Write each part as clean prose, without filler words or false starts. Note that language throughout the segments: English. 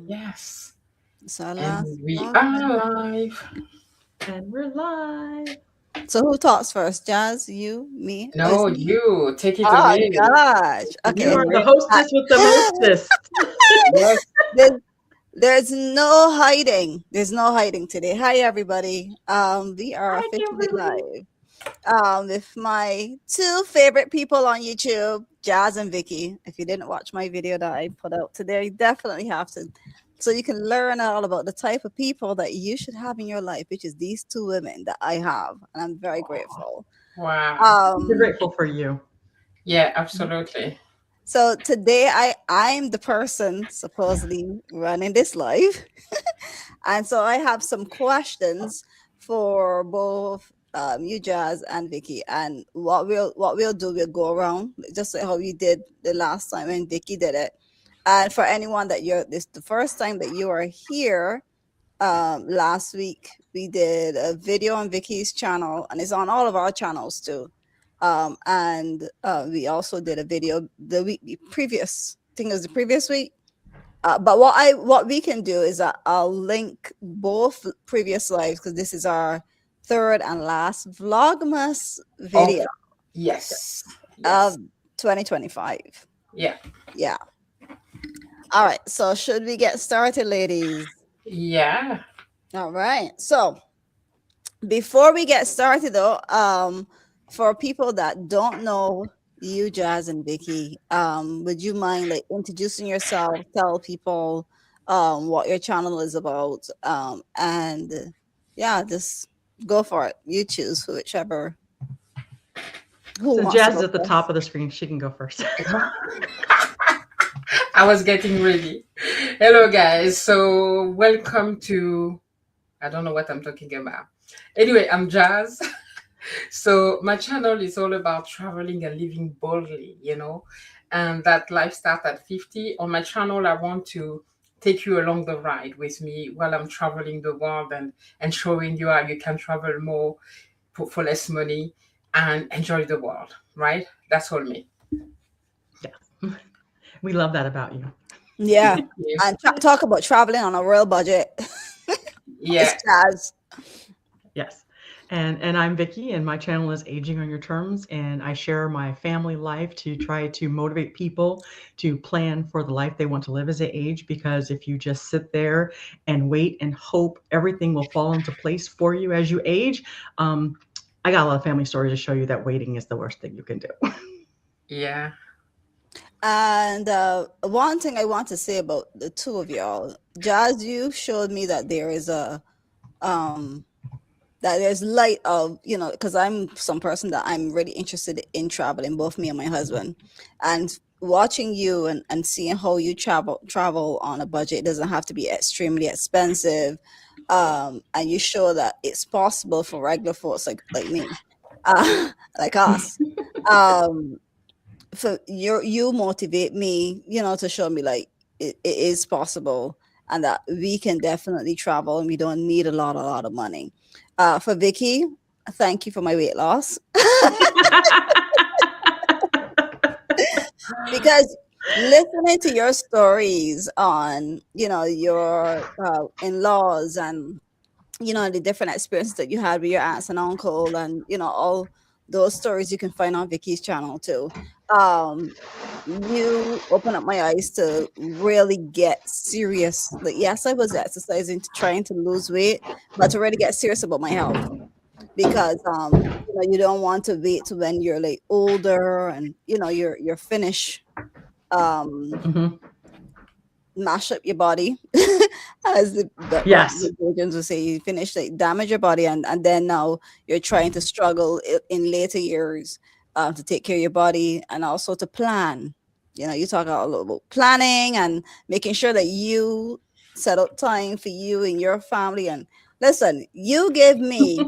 Yes. So And last we Vlogmas. are live. And we're live. So who talks first? Jazz, you, me? Oh, it's No, me. you take it Oh away. gosh. Take it You Okay. are the away. hostess with the mostest. Yes. There's, there's no hiding. There's no hiding today. Hi everybody. We are Hi, officially Kimberly. live. With my two favorite people on YouTube, Jazz and Vicky. If you didn't watch my video that I put out today, you definitely have to. So you can learn all about the type of people that you should have in your life, which is these two women that I have. And I'm very grateful. Wow. We're Um, grateful for you. Yeah, absolutely. so today I'm the person supposedly running this live. And so I have some questions for both you, Jazz, and Vicky. And what we'll do, we'll go around just like how we did the last time when Vicky did it. And for anyone that you're this the first time that you are here, last week we did a video on Vicky's channel, and it's on all of our channels too. And we also did a video the week the previous, I think it was the previous week, but what we can do is that I'll link both previous lives because this is our third and last Vlogmas video Okay. Yes. of Yes. 2025. Yeah. Yeah. All right. So should we get started, ladies? Yeah. All right. So before we get started, though, for people that don't know you, Jazz and Vicky, would you mind like introducing yourself? Tell people what your channel is about, and yeah, just go for it. You choose whichever who Since wants to Jazz is go at the top first. of the screen, she can go first. I was getting ready. Hello, guys. So, welcome to. I don't know what I'm talking about. Anyway, I'm Jazz. So my channel is all about traveling and living boldly, and that life starts at 50. On my channel, I want to take you along the ride with me while I'm traveling the world and showing you how you can travel more for less money and enjoy the world, right? That's all me. Yes. We love that about you. Yeah, Yeah. and talk about traveling on a real budget. It's Yeah. Jazz. Yes. And I'm Vicky, and my channel is Aging on Your Terms, and I share my family life to try to motivate people to plan for the life they want to live as they age. Because if you just sit there and wait and hope everything will fall into place for you as you age, I got a lot of family stories to show you that waiting is the worst thing you can do. Yeah. And one thing I want to say about the two of y'all, Jazz, you showed me that there is a um that there's light of, because I'm some person that I'm really interested in traveling, both me and my husband, and watching you and seeing how you travel on a budget. It doesn't have to be extremely expensive, and you show that it's possible for regular folks like me, like us. um for you motivate me, to show me like it is possible, and that we can definitely travel and we don't need a lot of money. For Vicky, thank you for my weight loss. Because listening to your stories on, your in-laws, and the different experiences that you had with your aunts and uncle, and all those stories you can find on Vicky's channel too. um you open up my eyes to really get serious. Like, yes, I was exercising to trying to lose weight, but to really get serious about my health, because you don't want to wait to when you're like older and you're finished, um Mhm. mash up your body, as Yes. the Belgians would say. You finish, like, damage your body, and then now you're trying to struggle in later years, to take care of your body and also to plan. You talk a little about planning and making sure that you set up time for you and your family. And listen, you give me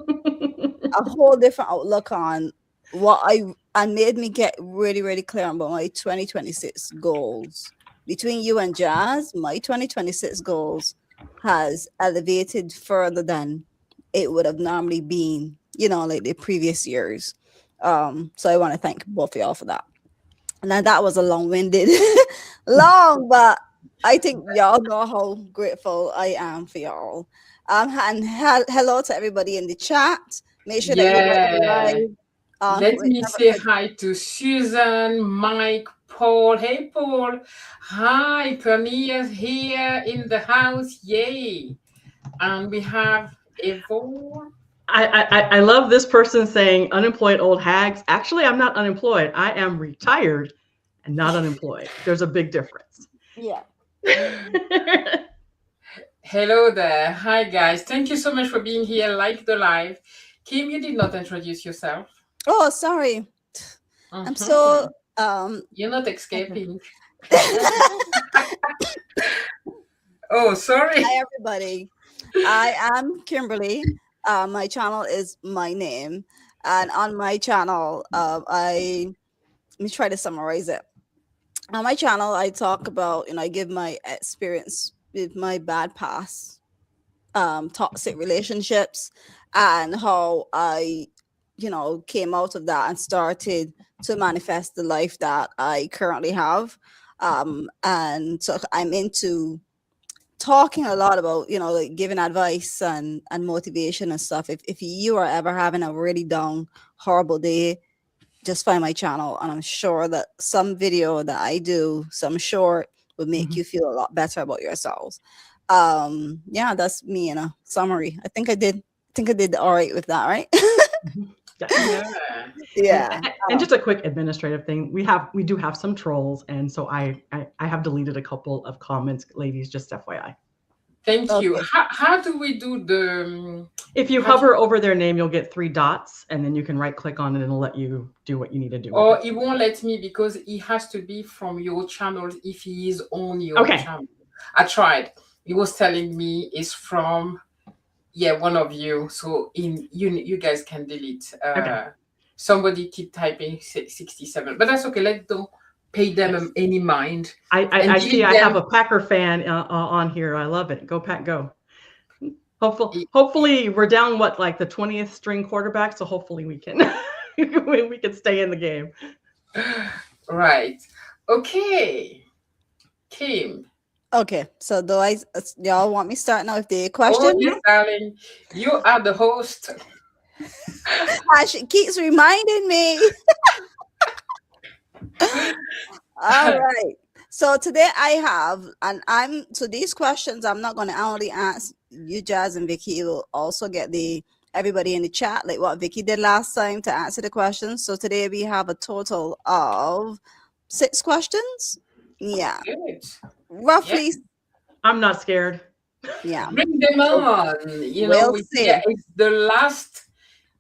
a whole different outlook on what I and made me get really, really clear about my 2026 goals. Between you and Jazz, my 2026 goals has elevated further than it would have normally been, like the previous years. So I want to thank both of y'all for that. Now that was a long-winded, long but I think y'all know how grateful I am for y'all. And hello to everybody in the chat. Make sure that you like the Yeah. live. Let me Whichever, say hi to Susan, Mike, Paul. Hey, Paul. Hi, Pernia's here in the house. Yay. And we have Evo. I love this person saying unemployed old hags. Actually, I'm not unemployed. I am retired and not unemployed. There's a big difference. yeah. Hello there. Hi, guys. Thank you so much for being here. Like the live. Kim, you did not introduce yourself. Oh, sorry. I'm so Mhm. You're not escaping. Oh, sorry. hi everybody. I am Kimberly. My channel is my name, and on my channel, I let me try to summarize it. On my channel, I talk about, I give my experience with my bad past, toxic relationships, and how I, came out of that and started to manifest the life that I currently have. And so I'm into talking a lot about, like giving advice and motivation and stuff. If you are ever having a really down, horrible day, just find my channel, and I'm sure that some video that I do, some short, will make Mhm. you feel a lot better about yourselves. Yeah, that's me in a summary. I think I did all right with that, right? Mhm. Yeah. Yeah. Yeah. And just a quick administrative thing. We do have some trolls, and so I have deleted a couple of comments, ladies. Just FYI. Thank you. Okay. How do we do the If you how do, hover over their name, you'll get 3 dots, and then you can right click on it, and it'll let you do what you need to do with or it. it won't let me because it has to be from your channel if he is on your Okay. channel. I tried. He was telling me it's from one of you. So you guys can delete. Okay. Somebody keep typing 67, but that's okay. Let don't pay them Yes. any mind and I see. delete I have them. a Packer fan on here. I love it. Go Pack, go! Hopefully, we're down like the 20th string quarterback, so hopefully we can we can stay in the game. Right. Okay. Kim. Okay. So y'all want me start now with the Oh question? yes, darling. You are the host. She keeps reminding me. All right. So today I have, and so these questions I'm not going to only ask you, Jazz and Vicky. You will also get everybody in the chat, like what Vicky did last time, to answer the questions. So today we have a total of 6 questions. Yeah, Good. Yeah. roughly. I'm not scared. Yeah. Bring them So on. we'll Yeah, see. it's the last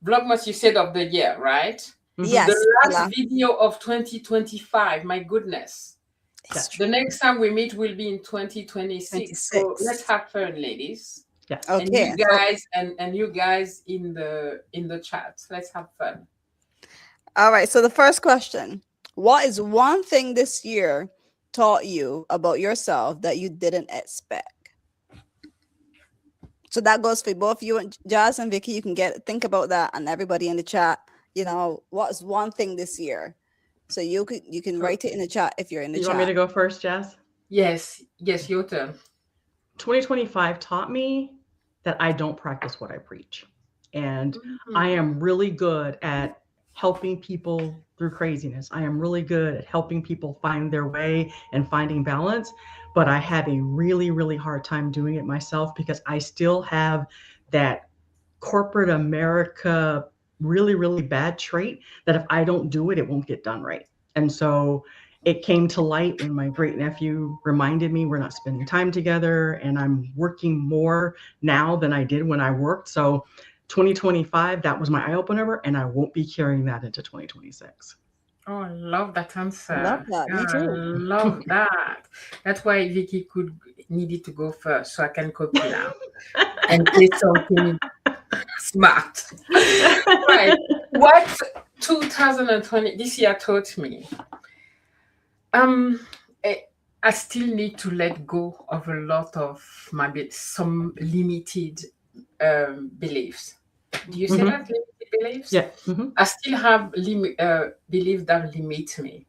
Vlogmas you said of the year, right? Mm-hmm. The Yes, the last last video of 2025. My goodness. is Yes. The true. next time we meet will be in 2026. So let's 26. have fun, ladies. Yes. And Okay. you So guys and you guys in the chat. Let's have fun. all right. So the first question: what is one thing this year taught you about yourself that you didn't expect? So that goes for both you and Jazz and Vicky. You can think about that, and everybody in the chat. What's one thing this year? So you can So write it in the chat if you're in the you want me chat. to go first, Jazz? Yes, your turn. 2025 taught me that I don't practice what I preach. And I Mhm. am really good at helping people through craziness. I am really good at helping people find their way and finding balance. But I have a really, really hard time doing it myself because I still have that corporate America really, really bad trait that if I don't do it, it won't get done right. And so it came to light when my great nephew reminded me we're not spending time together, and I'm working more now than I did when I worked. So 2025, that was my eye opener, and I won't be carrying that into 2026. Oh, I love that Love answer. that. Yeah, Me I too. love that. That's why Vicky needed to go first, so I can copy now and say something smart. Right. What 2020 this year taught me? Um, I, I still need to let go of a lot of some limited beliefs. Do you say Mm-hmm. that limited beliefs? Yeah. Mm-hmm. I still have beliefs that limit me.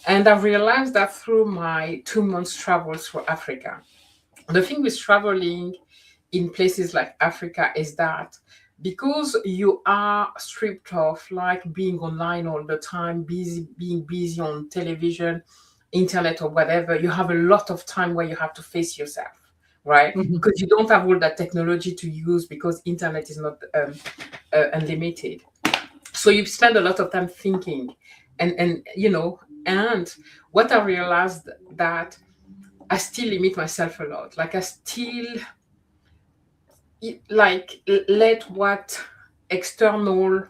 And I've realized that through my 2 months travels through Africa. The thing with traveling in places like Africa is that because you are stripped of like being online all the time, being busy on television, internet, or whatever, you have a lot of time where you have to face yourself, right? Mhm. Because you don't have all that technology to use because internet is not unlimited. So you spend a lot of time thinking, and and what I realized that I still limit myself a lot. Like I still like let what external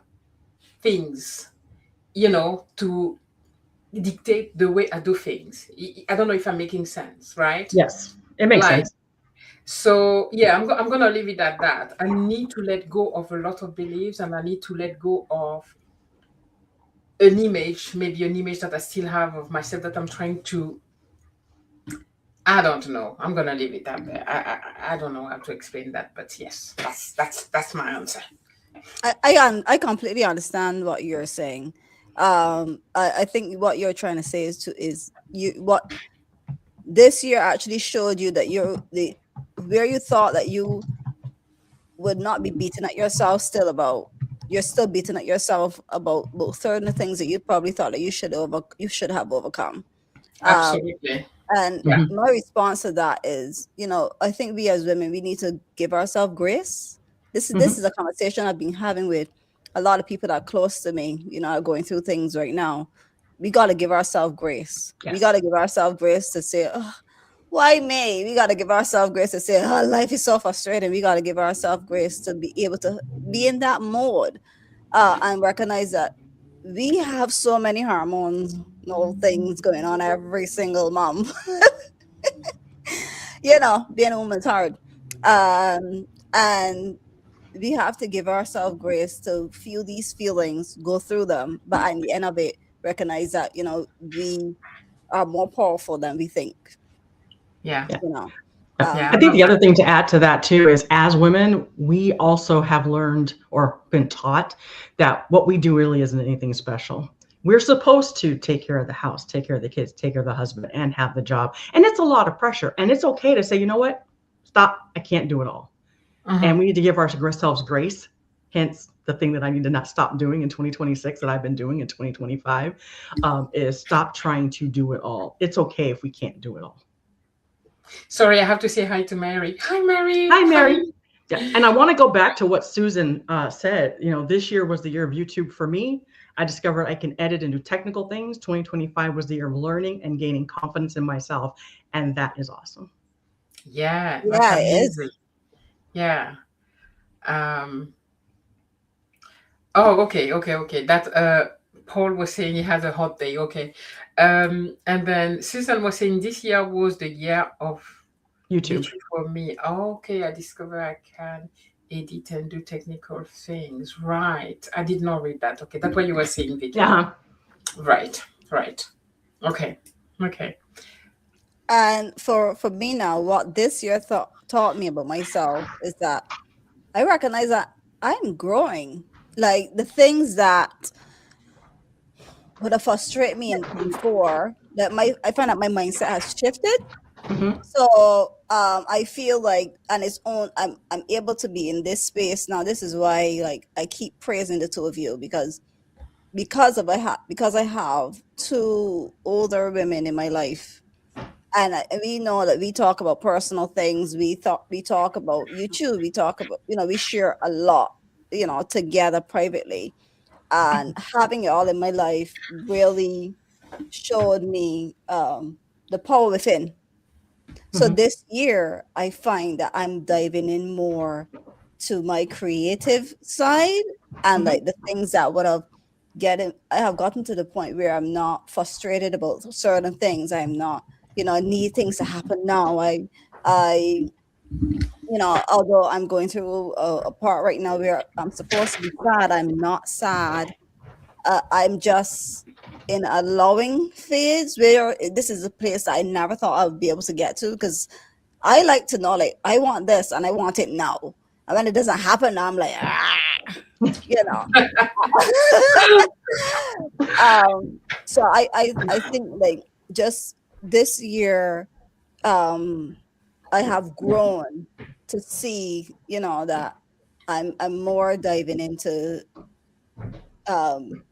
things, to dictate the way I do things. I don't know if I'm making sense, right? Yes, it makes Like, sense. so yeah, I'm gonna leave it at that. I need to let go of a lot of beliefs, and I need to let go of an image, maybe an image that I still have of myself that I'm trying to. I don't know. I'm gonna leave it at there. I don't know how to explain that, but yes, that's my answer. I completely understand what you're saying. I think what you're trying to say is you what this year actually showed you that you're the where you thought that you would not be beaten at yourself still about you're still beating at yourself about certain things that you probably thought that you should have overcome. Um, Absolutely. and Yeah. Mhm. my response to that is, I think we as women, we need to give ourselves grace. This Mhm. is a conversation I've been having with a lot of people that are close to me, are going through things right now. We got to give ourselves grace. We got Yes. to give ourselves grace to say, oh, why me? We got to give ourselves grace to say, oh, life is so frustrating. We got to give ourselves grace to be able to be in that mode, and recognize that we have so many hormones, things going on every single month. Being a woman's hard. And we have to give ourselves grace to feel these feelings, go through them, but at the end of it, recognize that, we are more powerful than we think, Yeah. you know. Yeah. I I think love the that. other thing to add to that too is as women, we also have learned or been taught that what we do really isn't anything special. We're supposed to take care of the house, take care of the kids, take care of the husband, and have the job. And it's a lot of pressure. And it's okay to say, you know what? Stop. I can't do it all. And Hmm. we need to give ourselves grace. Hence, the thing that I need to not stop doing in 2026 that I've been doing in 2025 is stop trying to do it all. It's okay if we can't do it all. Sorry, I have to say hi to Mary. Hi, Mary. Hi, Hi. Mary. Yeah, and I want to go back to what Susan said. This year was the year of YouTube for me. I discovered I can edit and do technical things. 2025 was the year of learning and gaining confidence in myself, and that is awesome. Yeah, that's Yeah, it is. amazing. Yeah. Um. Oh, okay, okay, okay. That Paul was saying he has a hot day. Okay. And then Susan was saying this year was the year of YouTube. YouTube for me. Okay, I discovered I can edit and do technical things. Right. I did not read that. Okay, that's what you were saying, Vicky. Yeah. Right. Right. Okay. Okay. And for me now, what this year taught me about myself is that I recognize that I'm growing. Like the things that would have frustrated me before, that my I find that my mindset has shifted. Hmm. So I feel like on its own, I'm able to be in this space now. This is why like I keep praising the two of you, because I have two older women in my life, and we know that we talk about personal things. We talk about YouTube. We talk about, we share a lot, together privately, and having it all in my life really showed me the power within. So Hmm. this year, I find that I'm diving in more to my creative side, and Hmm. like the things that I have gotten to the point where I'm not frustrated about certain things. I'm not, I need things to happen now. I, although I'm going through a part right now where I'm supposed to be sad, I'm not sad. I'm just in a allowing phase where this is a place that I never thought I would be able to get to, because I like to know, like, I want this and I want it now. And when it doesn't happen, I'm like, ah. you know. So I think like just this year, um I have grown to see, that I'm more diving into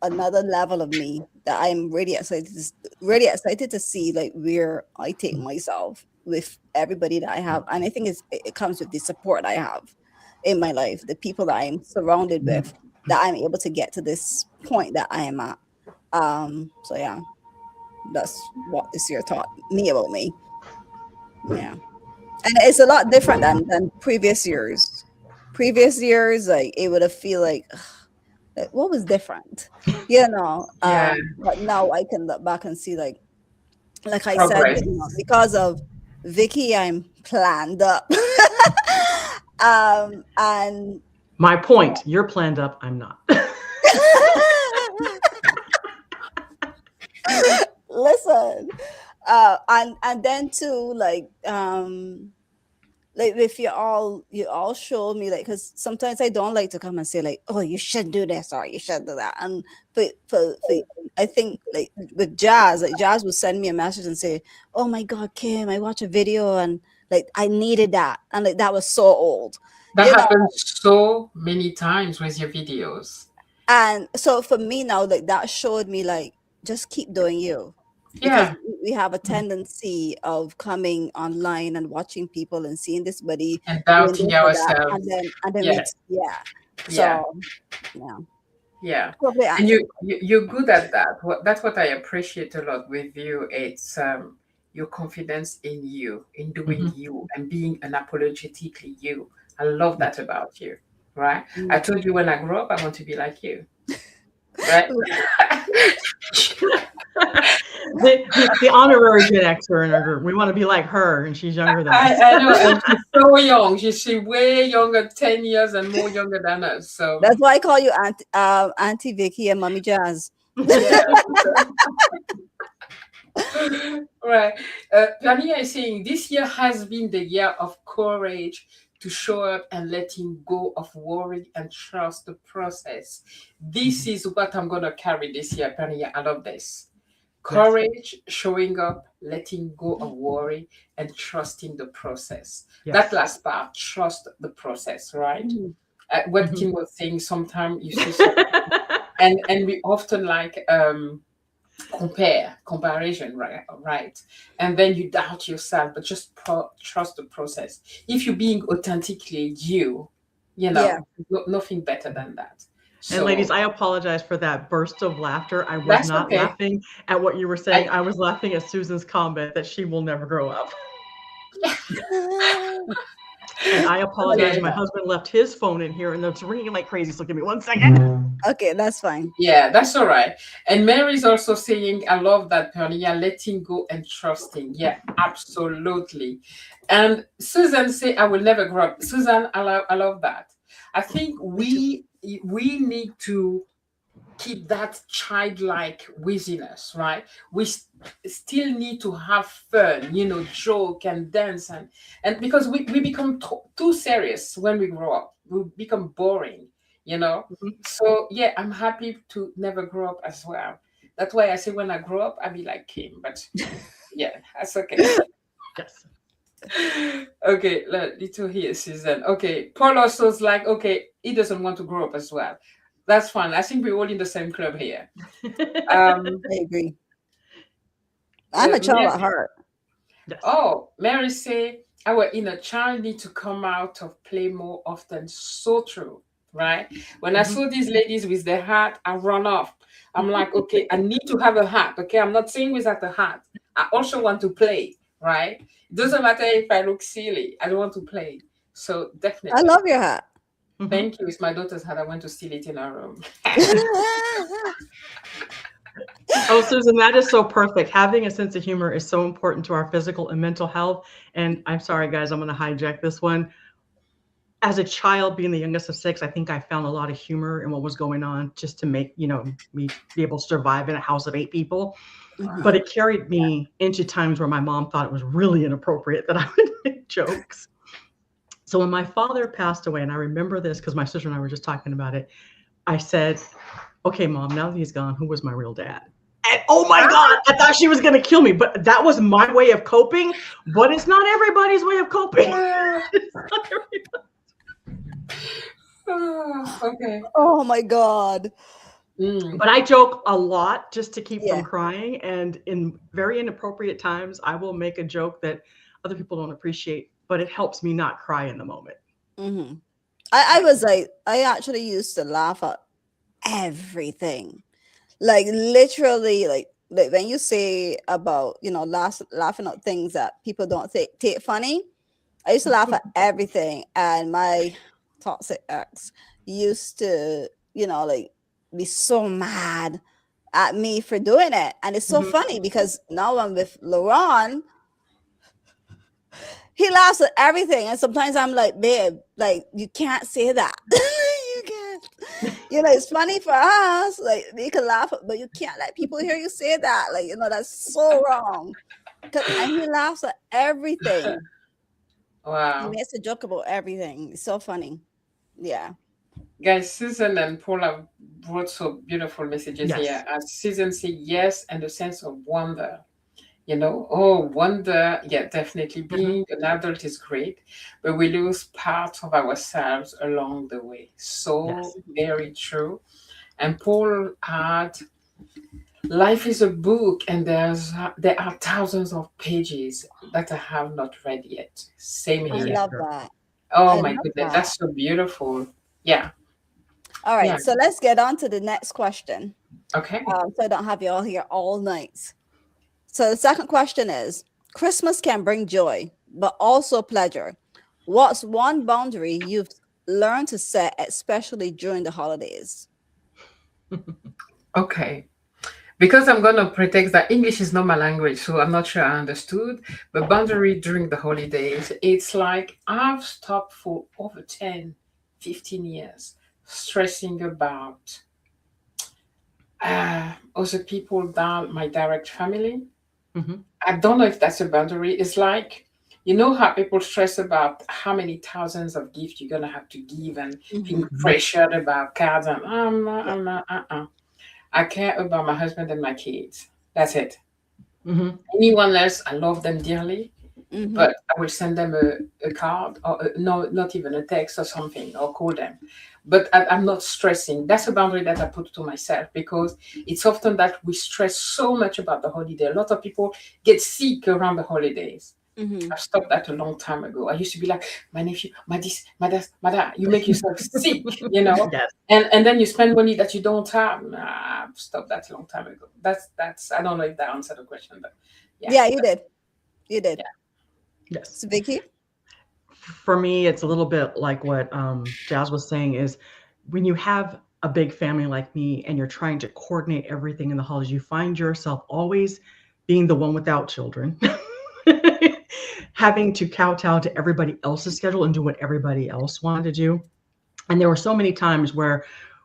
another level of me that I'm really excited to see like where I take myself with everybody that I have. And I think it comes with the support I have in my life, the people that I'm surrounded with, that I'm able to get to this point that I am at. So yeah, that's what this year taught me about me. Yeah. And it's a lot different than previous years. Previous years, like it would have feel like what was different, Yeah, but now I can look back and see like I said, progress. because of Vicky, I'm planned up. And My point, you're planned up, I'm not. listen, and then too, like if you all show me, like, because sometimes I don't like to come and say like, oh, you should do this or you should do that. And for I think like with Jazz, like Jazz would send me a message and say, oh my God, Kim, I watched a video and like I needed that, and like that was so old, That you know happens so many times with your videos. and so for me now, like that showed me like just keep doing you, because Yeah, we have a tendency of coming online and watching people and seeing this buddy and doing doubting this or that, and ourselves. then we, Yeah, yeah. yeah, So yeah, yeah. probably And answer. you're good at that. That's what I appreciate a lot with you. It's your confidence in you, in doing Mhm. you, and being unapologetically you. I love that about you. Right? I Mm. told you when I grow up, I want to be like you. Right? The honorary Gen Xer in our group. We want to be like her, and she's younger than us. I know, and she's so young. She's way younger, 10 years and more younger than us. So, That's why I call you Auntie Vicky and Mommy Jazz. yeah. Right. Pania is saying this year has been the year of courage to show up and letting go of worry and trust the process. This Mhm. is what I'm going to carry this year, Pania. I love this. Yes. Courage, showing up, letting go of worry, and trusting the process. That Yes. last part, trust the process, right? Mhm. What Mhm. Kim was saying, sometimes you see something, and we often like comparison, right, and then you doubt yourself, but just trust the process. If you're being authentically you, Yeah. nothing better than that. And ladies, So I apologize for that burst of laughter. I was that's not okay. laughing at what you were saying. I I was laughing at Susan's comment that she will never grow up. And I apologize. okay. My husband left his phone in here and it's ringing like crazy. So give me 1 second. Okay, that's fine. Yeah, that's all right. And Mary's also saying, I love that, Perny. Yeah, letting go and trusting. Yeah, absolutely. And Susan say, I will never grow up. Susan, I love that. I think Me too. we need to keep that childlike within us, right? We still need to have fun, joke and dance, and because we become too serious when we grow up, we become boring. Mhm. So yeah, I'm happy to never grow up as well. That's why I say when I grow up, I'll be like Kim. But yeah, that's okay. Yes. Okay, little here, Susan. Okay, Paul also is like, okay, he doesn't want to grow up as well. That's fine. I think we're all in the same club here. Um, I agree. I'm a child at Mary, heart. Yes. oh, Mary say our inner child need to come out of play more often. So true, right? When I Mhm. saw these ladies with their hat, I run off. I'm like, okay, I need to have a hat. Okay, I'm not saying without a hat. I also want to play, right? It doesn't matter if I look silly. I don't want to play. So I definitely. love your hat. Mhm. Thank you. It's my daughter's hat. I went to steal it in her room. Oh, Susan, that is so perfect. Having a sense of humor is so important to our physical and mental health. And I'm sorry, guys, I'm going to hijack this one. As a child, being the youngest of six, I think I found a lot of humor in what was going on just to make, me be able to survive in a house of 8 people. But Mhm. it carried me into times where my mom thought it was really inappropriate that I would make jokes. So when my father passed away, and I remember this because my sister and I were just talking about it, I said, okay, mom, now that he's gone, who was my real dad? And oh my God, I thought she was going to kill me, but that was my way of coping. But it's not everybody's way of coping. It's not everybody. Okay. Oh my God. Mm. But I joke a lot just to keep from Yeah. crying. And in very inappropriate times, I will make a joke that other people don't appreciate, but it helps me not cry in the moment. Hmm. I was like, I actually used to laugh at everything. Like literally, like when you say about, laughing at things that people don't take funny, I used to laugh at everything. And my toxic ex used to, like be so mad at me for doing it. And it's so Mhm. funny because now I'm with Laurent, he laughs at everything. And sometimes I'm like, babe, like you can't say that. You can't. It's funny for us. Like we can laugh, but you can't let people hear you say that. Like, that's so wrong. And he laughs at everything. He Wow. makes a joke about everything. It's so funny. Yeah. Guys, Susan and Paul have brought so beautiful messages here. Yes. As Susan said, yes, and the sense of wonder. Oh, wonder. Yeah, definitely. Mhm. Being an adult is great, but we lose part of ourselves along the way. So Yes. very true. And Paul had, life is a book, and there are thousands of pages that I have not read yet. Same I Very here. love true. that. Oh I my love goodness, that. that's so beautiful. Yeah, All yeah. right. So let's get on to the next question. Okay. So I don't have you all here all night. So the second question is, Christmas can bring joy, but also pleasure. What's one boundary you've learned to set, especially during the holidays? Okay. Because I'm going to pretext that English is not my language, so I'm not sure I understood. But boundary during the holidays, it's like I've stopped for over 10, 15 years stressing about other people than my direct family. Mhm. I don't know if that's a boundary. It's like, how people stress about how many thousands of gifts you're going to have to give and being Hmm. Mhm. pressured about cards. And Yeah. I'm not, I care about my husband and my kids. That's it. Mhm. Anyone else, I love them dearly, Hmm. but I will send them a card or no, not even a text or something, or call them. But I'm not stressing. That's a boundary that I put to myself because it's often that we stress so much about the holiday. A lot of people get sick around the holidays. Hmm. I've stopped that a long time ago. I used to be like, my nephew, my this, my that, my that. You make yourself sick. Yes. And then you spend money that you don't have. Nah, I've stopped that a long time ago. That's. I don't know if that answered the question, but yeah, Yeah, you did. You did. yeah. Yes. So Vicky? For me, it's a little bit like what Jazz was saying is when you have a big family like me and you're trying to coordinate everything in the holidays, you find yourself always being the one without children, having to kowtow to everybody else's schedule and do what everybody else wanted to do. And there were so many times where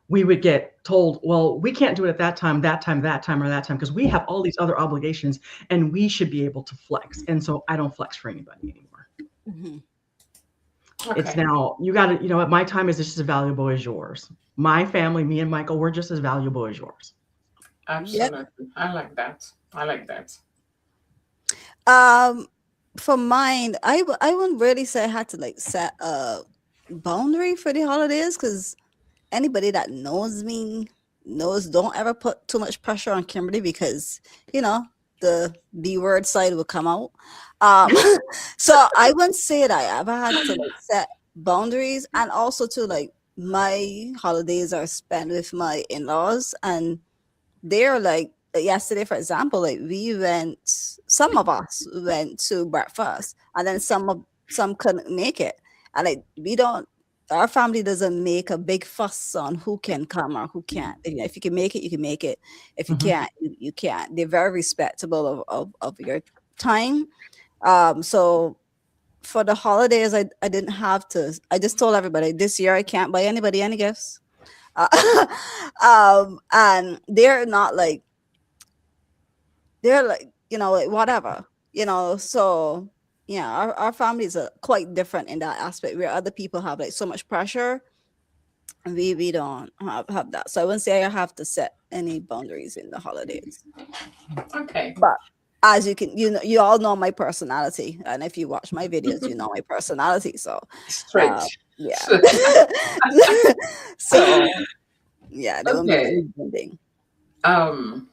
we would get told, well, we can't do it at that time, that time, that time, or that time, because we have all these other obligations and we should be able to flex. And so I don't flex for anybody anymore. Hmm. It's Okay, now you got to, what my time is just as valuable as yours. My family, me and Michael, we're just as valuable as yours. Yep. absolutely. I like that. I like that. Um, for mine, I wouldn't really say I had to like set a boundary for the holidays because anybody that knows me knows don't ever put too much pressure on Kimberly because the B word side will come out. Um, so I wouldn't say that I ever had to like set boundaries, and also to like my holidays are spent with my in-laws, and they're like yesterday, for example, like some of us went to breakfast, and then some couldn't make it, and like we don't. Our family doesn't make a big fuss on who can come or who can't. If you can make it, you can make it. If you Mhm. can't, you can't. They're very respectable of your time. So for the holidays, I didn't have to. I just told everybody this year I can't buy anybody any gifts. Uh, and they're like, like whatever, so yeah, our families are quite different in that aspect where other people have like so much pressure. We don't have that. So I wouldn't say I have to set any boundaries in the holidays. Okay. But as you can, you all know my personality, and if you watch my videos, you know my personality. So, uh, Straight. yeah. So, So yeah, there won't be okay. any bonding. Um,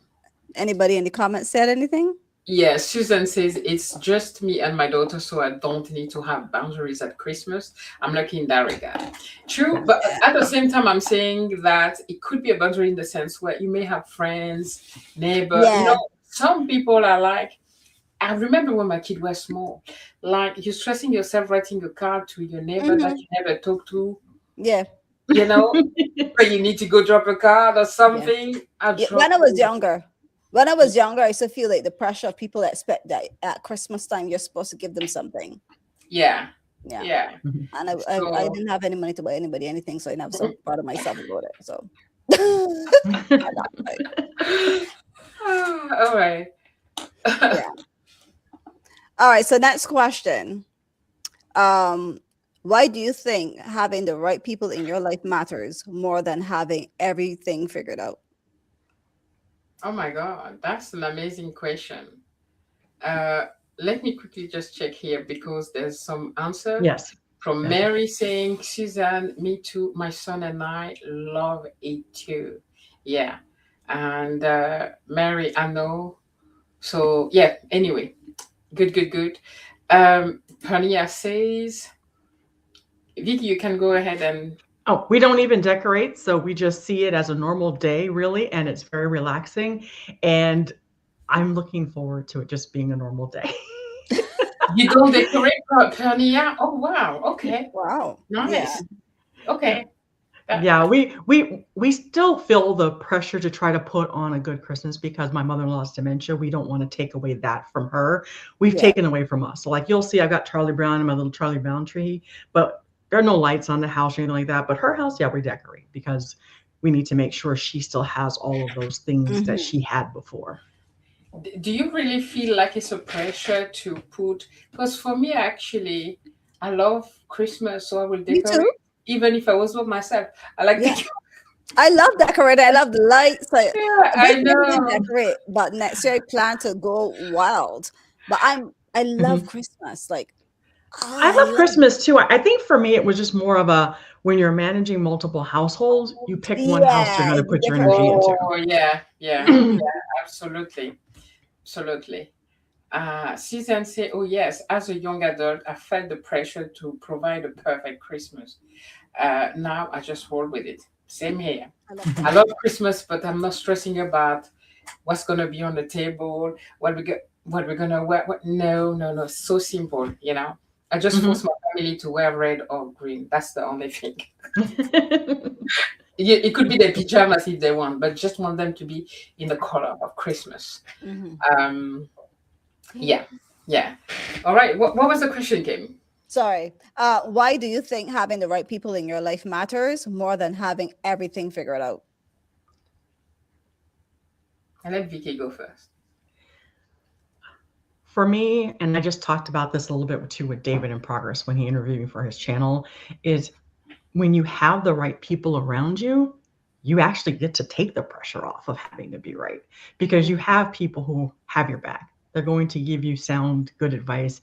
Anybody in the comments said anything? yeah, Susan says it's just me and my daughter, so I don't need to have boundaries at Christmas. I'm lucky in that regard. True, Yes. but at the same time, I'm saying that it could be a boundary in the sense where you may have friends, neighbor. Yeah. Some people are like, I remember when my kid was small, like you're stressing yourself writing a card to your neighbor that Hmm. you never talk to, Yeah. you know, but you need to go drop a card or Yeah. something. I Yeah. drop. When I was younger, I used to feel like the pressure of people expect that at Christmas time you're supposed to give them something. Yeah, Yeah. yeah. Mhm. And I So. didn't have any money to buy anybody anything, so I didn't have so proud of myself about it. So at that point, All right. yeah. All right. So next question. Um, why do you think having the right people in your life matters more than having everything figured out? Oh my God, that's an amazing question. Uh, Let me quickly just check here because there's some answer Yes. from Yes. Mary saying, Suzanne, me too. My son and I love it too. Yeah. And Mary, I know. So, yeah, anyway, good, good, good. Pania says, Vicky, you can go ahead and. Oh, we don't even decorate, so we just see it as a normal day, really, and it's very relaxing. And I'm looking forward to it just being a normal day. You don't decorate, Pania? Oh, wow. Okay. Wow. Yeah. Nice. Okay. That, Yeah, we still feel the pressure to try to put on a good Christmas because my mother-in-law has dementia. We don't want to take away that from her. We've Yeah. taken away from us. So like you'll see, I've got Charlie Brown and my little Charlie Brown tree, but there are no lights on the house or anything like that. But her house, yeah, we decorate because we need to make sure she still has all of those things that Hmm. she had before. do you really feel like it's a pressure to put? Because for me, actually, I love Christmas, so I will Me decorate. too. Even if I was with myself, I like Yeah. decorating. I love decorating. I love the lights. Like Yeah, this I year we didn't know. decorate, but next year I plan to go wild. But I love Mhm. Christmas. Like I I love love Christmas too. I think for me, it was just more of a when you're managing multiple households, you pick one house you're yeah, going to it's a put your different energy into. Oh, yeah, yeah, Mhm. yeah, absolutely, absolutely. Susan say, "Oh yes, as a young adult, I felt the pressure to provide a perfect Christmas. Now I just roll with it. Same here. I love I that. love Christmas, but I'm not stressing about what's gonna be on the table, what we're gonna wear. What? No, no, no. So simple, you know. I just force Mhm. my family to wear red or green. That's the only thing. It could be their pajamas if they want, but just want them to be in the color of Christmas. Hmm. Um, yeah, yeah. All right. What was the question, Kim? Sorry. Why do you think having the right people in your life matters more than having everything figured out? I let Vicky go first. For me, and I just talked about this a little bit too with David in Progress when he interviewed me for his channel, is when you have the right people around you, you actually get to take the pressure off of having to be right because you have people who have your back. They're going to give you sound, good advice,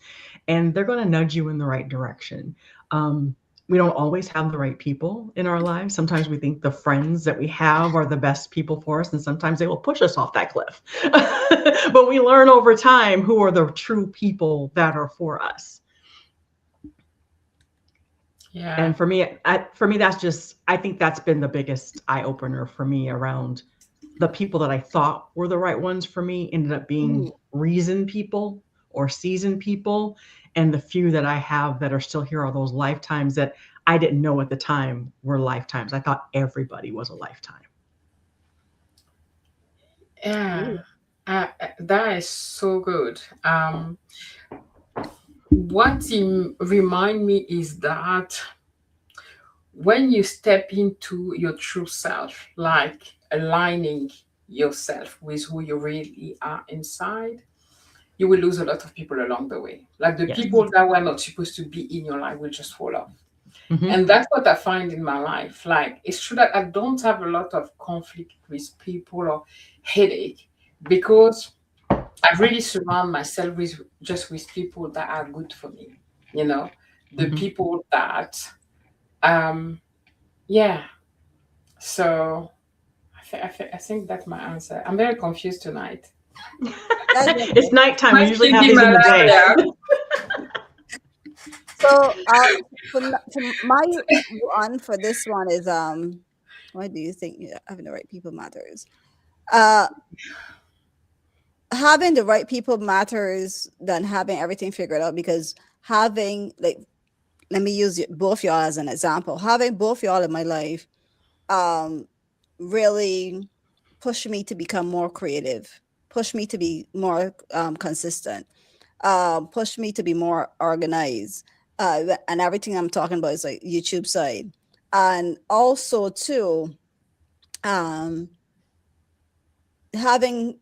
and they're going to nudge you in the right direction. Um, we don't always have the right people in our lives. Sometimes we think the friends that we have are the best people for us, and sometimes they will push us off that cliff. But we learn over time who are the true people that are for us. Yeah. And for me, that's just I think that's been the biggest eye opener for me around the people that I thought were the right ones for me ended up being Mhm. reasoned people or seasoned people, and the few that I have that are still here are those lifetimes that I didn't know at the time were lifetimes. I thought everybody was a lifetime. Yeah. Ooh. That is so good. What remind me is that when you step into your true self, like aligning yourself with who you really are inside, you will lose a lot of people along the way. Like the Yes. people that were not supposed to be in your life will just fall off. Hmm. And that's what I find in my life. Like, it's true that I don't have a lot of conflict with people or headache, because I really surround myself with just with people that are good for me. You know, the Hmm. people that, um, yeah. So I think that's my answer. I'm very confused tonight. That's It's okay. nighttime. We Mine's usually have thinking these my in the life day. out. So, for my one for this one is why do you think having the right people matters? Uh, Having the right people matters than having everything figured out, because having like, let me use both y'all as an example. Having both y'all in my life um really pushed me to become more creative, pushed me to be more consistent, pushed me to be more organized. And everything I'm talking about is like YouTube side. And also too, um, having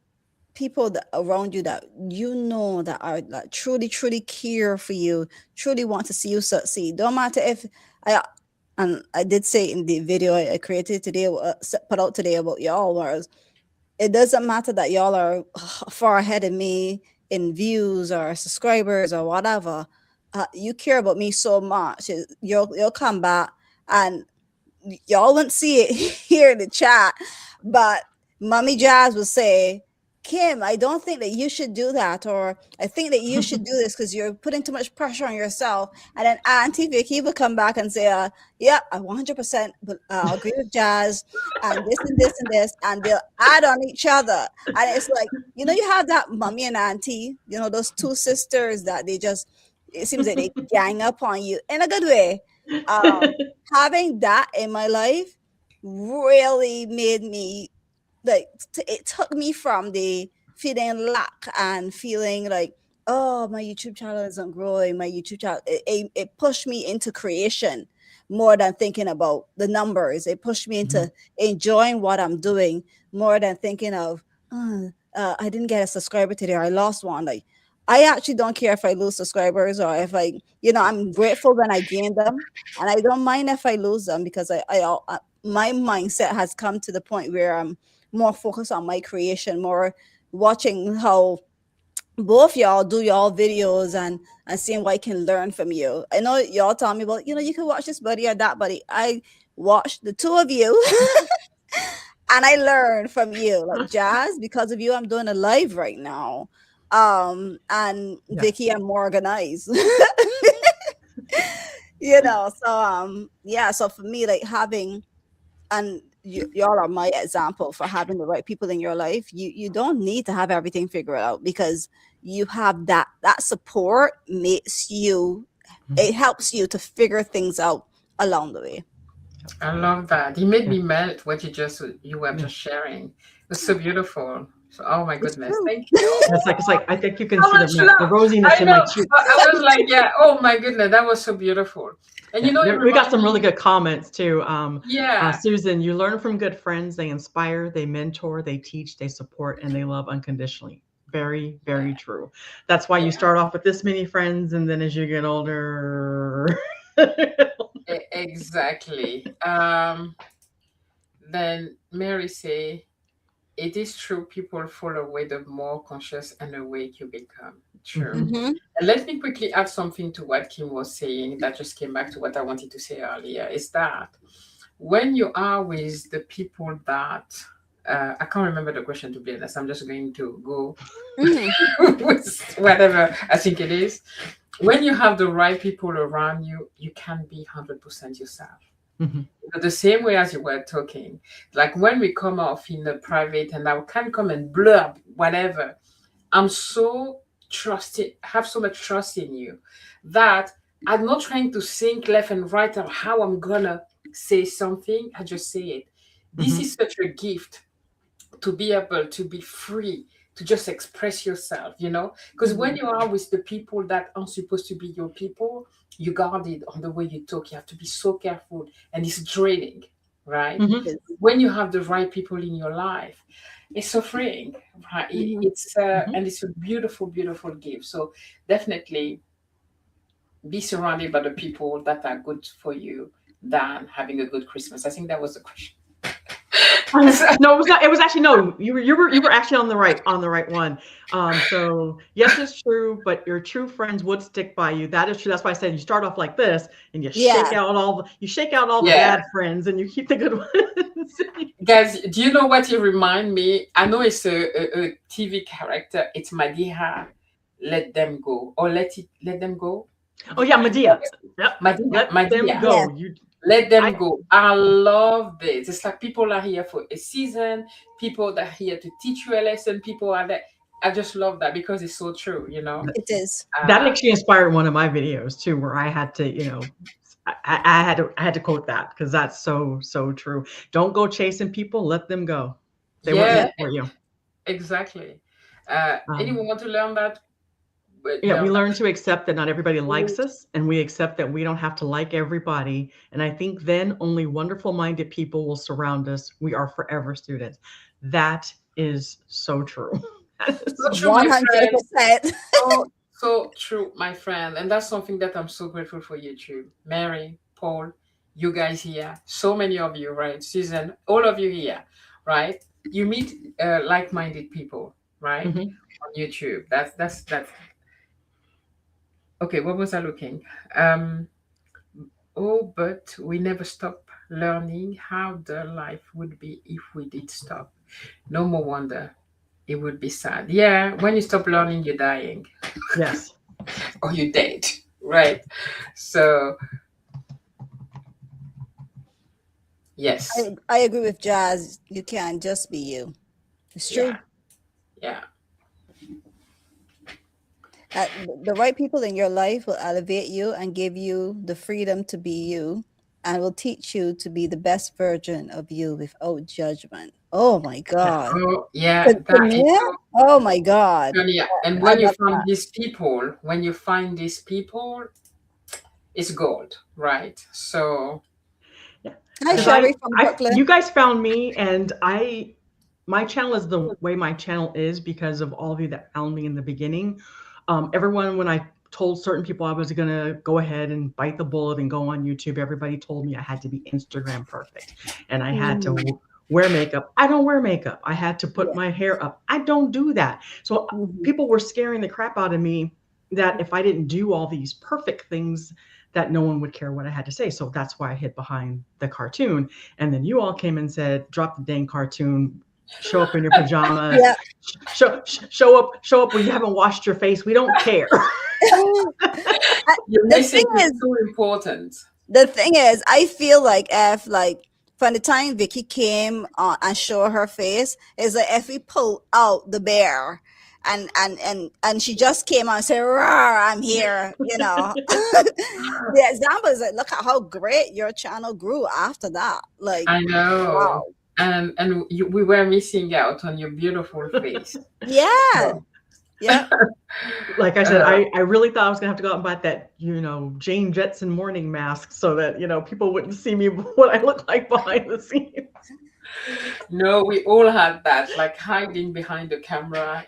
people that around you that that are like truly, truly care for you, truly want to see you succeed. Don't matter if I and I did say in the video I created today, put out today about y'all, was it doesn't matter that y'all are far ahead of me in views or subscribers or whatever. You care about me so much. You'll come back, and y'all wouldn't see it here in the chat, but Mommy Jazz will say, Kim, I don't think that you should do that, or I think that you should do this because you're putting too much pressure on yourself. And then Auntie Vicky will come back and say, yeah, I 100% agree with Jazz, and this and this, and they'll add on each other. And it's like, you have that mommy and auntie, those two sisters that it seems like they gang up on you in a good way. Um, Having that in my life really made me like it took me from the feeling lack and feeling like, oh, my YouTube channel isn't growing, my YouTube channel, it pushed me into creation more than thinking about the numbers. It pushed me Mhm. into enjoying what I'm doing more than thinking of, I didn't get a subscriber today, or I lost one. Like, I actually don't care if I lose subscribers, or if I'm grateful when I gain them, and I don't mind if I lose them, because my mindset has come to the point where I'm more focused on my creation, more watching how both y'all do y'all videos, and seeing what I can learn from you. I know y'all tell me about, you can watch this buddy or that buddy. I watched the two of you and I learned from you. Like, Jazz, because of you, I'm doing a live right now. And Yes. Vicky, I'm more organized. So yeah, so for me, like, having, and y'all are my example for having the right people in your life. You don't need to have everything figured out, because you have that support makes you, Mhm. it helps you to figure things out along the way. I love that. It made Yeah. me melt what you were Yeah. just sharing. It was so beautiful. So, oh my It's goodness, true. thank you. It's like I think you can How see much the love! rosiness I in know. my I cheeks. was like, yeah. Oh my goodness, that was so beautiful. And Yeah, it we got reminds some really me. good comments too. Yeah, Susan, you learn from good friends. They inspire, they mentor, they teach, they support, and they love unconditionally. Very, very yeah, true. That's why you yeah. start off with this many friends, and then as you get older, Exactly. Then Mary say, it is true. People fall away the more conscious and awake you become. True. Mhm, Mm-hmm. And let me quickly add something to what Kim was saying that just came back to what I wanted to say earlier, is that when you are with the people that, I can't remember the question, to be honest. I'm just going to go Mm-hmm. with whatever I think it is. When you have the right people around you, you can be 100% yourself. mhm, The same way as you were talking, like when we come off in the private and I can come and blurb whatever, I'm so trusted, have so much trust in you that I'm not trying to think left and right of how I'm gonna say something. I just say it. This mhm, is such a gift, to be able to be free, to just express yourself, because when Mm-hmm. you are with the people that aren't supposed to be your people, you guarded on the way you talk. You have to be so careful, and it's draining, right? mhm, When you have the right people in your life, it's so freeing, right? Mm-hmm. It's mhm. and it's a beautiful, beautiful gift. So definitely, be surrounded by the people that are good for you than having a good Christmas? I think that was the question. No, it was not. It was actually no. You were actually on the right one. So yes, it's true, but your true friends would stick by you. That is true. That's why I said you start off like this, and Yeah, you shake out all the Yeah. bad friends, and you keep the good ones. Guys, do you know what he remind me? I know it's a TV character. It's Madiha. Let them go. Or let them go. Oh yeah, I Medea. forget. Yep. Madiha. Let them Madiha. yeah. go. You. Let I. them go. I love this. It's like people are here for a season, people that are here to teach you a lesson, people are there. I just love that because it's so true, you know. It is. That Uh, actually inspired one of my videos too, where I had to, I had to quote that because that's so true. Don't go chasing people. Let them go. They weren't yeah, Yeah. meant for you. exactly. Anyone Um, want to learn that? yeah, we Learn that. learn to accept that not everybody Oh, likes us, and we accept that we don't have to like everybody. And I think then only wonderful minded people will surround us. We are forever students. That is so true. That is so so true, my friend. 100%. So, so true, my friend. And that's something that I'm so grateful for YouTube. Mary, Paul, you guys here, so many of you, right? Susan, all of you here, right? You meet like-minded people, right? Mhm. On YouTube. That's okay. What was I looking? Um, oh, but we never stop learning how the life would be if we did stop. No more wonder. It would be sad. Yeah, when you stop learning, you're dying Yes. or you're dead, right? So, yes, I agree with Jazz. You can't just be you. It's yeah, true. yeah, The right people in your life will elevate you and give you the freedom to be you and will teach you to be the best version of you without judgment. Oh my Yes. God. oh, yeah, that is Yeah. so. Oh my God. Yeah, and I when you love find that. these people, when you find these people, it's gold, right? So, Yeah. Hi, Because Sherry from you Brooklyn. guys found me, and my channel is the way my channel is because of all of you that found me in the beginning. Everyone, when I told certain people I was going to go ahead and bite the bullet and go on YouTube, everybody told me I had to be Instagram perfect and I had to Mm, wear makeup. I don't wear makeup. I had to put yeah. my hair up. I don't do that. So Mhm. people were scaring the crap out of me that if I didn't do all these perfect things, that no one would care what I had to say. So that's why I hid behind the cartoon. And then you all came and said, drop the dang cartoon, show up in your pajamas, Yeah. show up when you haven't washed your face. We don't care. your The message thing is is, so important. I feel like if like from the time Vicky came and showed her face, it's like if we pull out the bear and she just came on and said, "Rawr, I'm here," you know. The example is like, look at how great your channel grew after that. Like, I know. wow. And we were missing out on your beautiful face. Yeah. So, Yeah. Like I said, uh, I really thought I was gonna have to go out and buy that, Jane Jetson morning mask so that, people wouldn't see me what I look like behind the scenes. no, we all had that, like hiding behind the camera.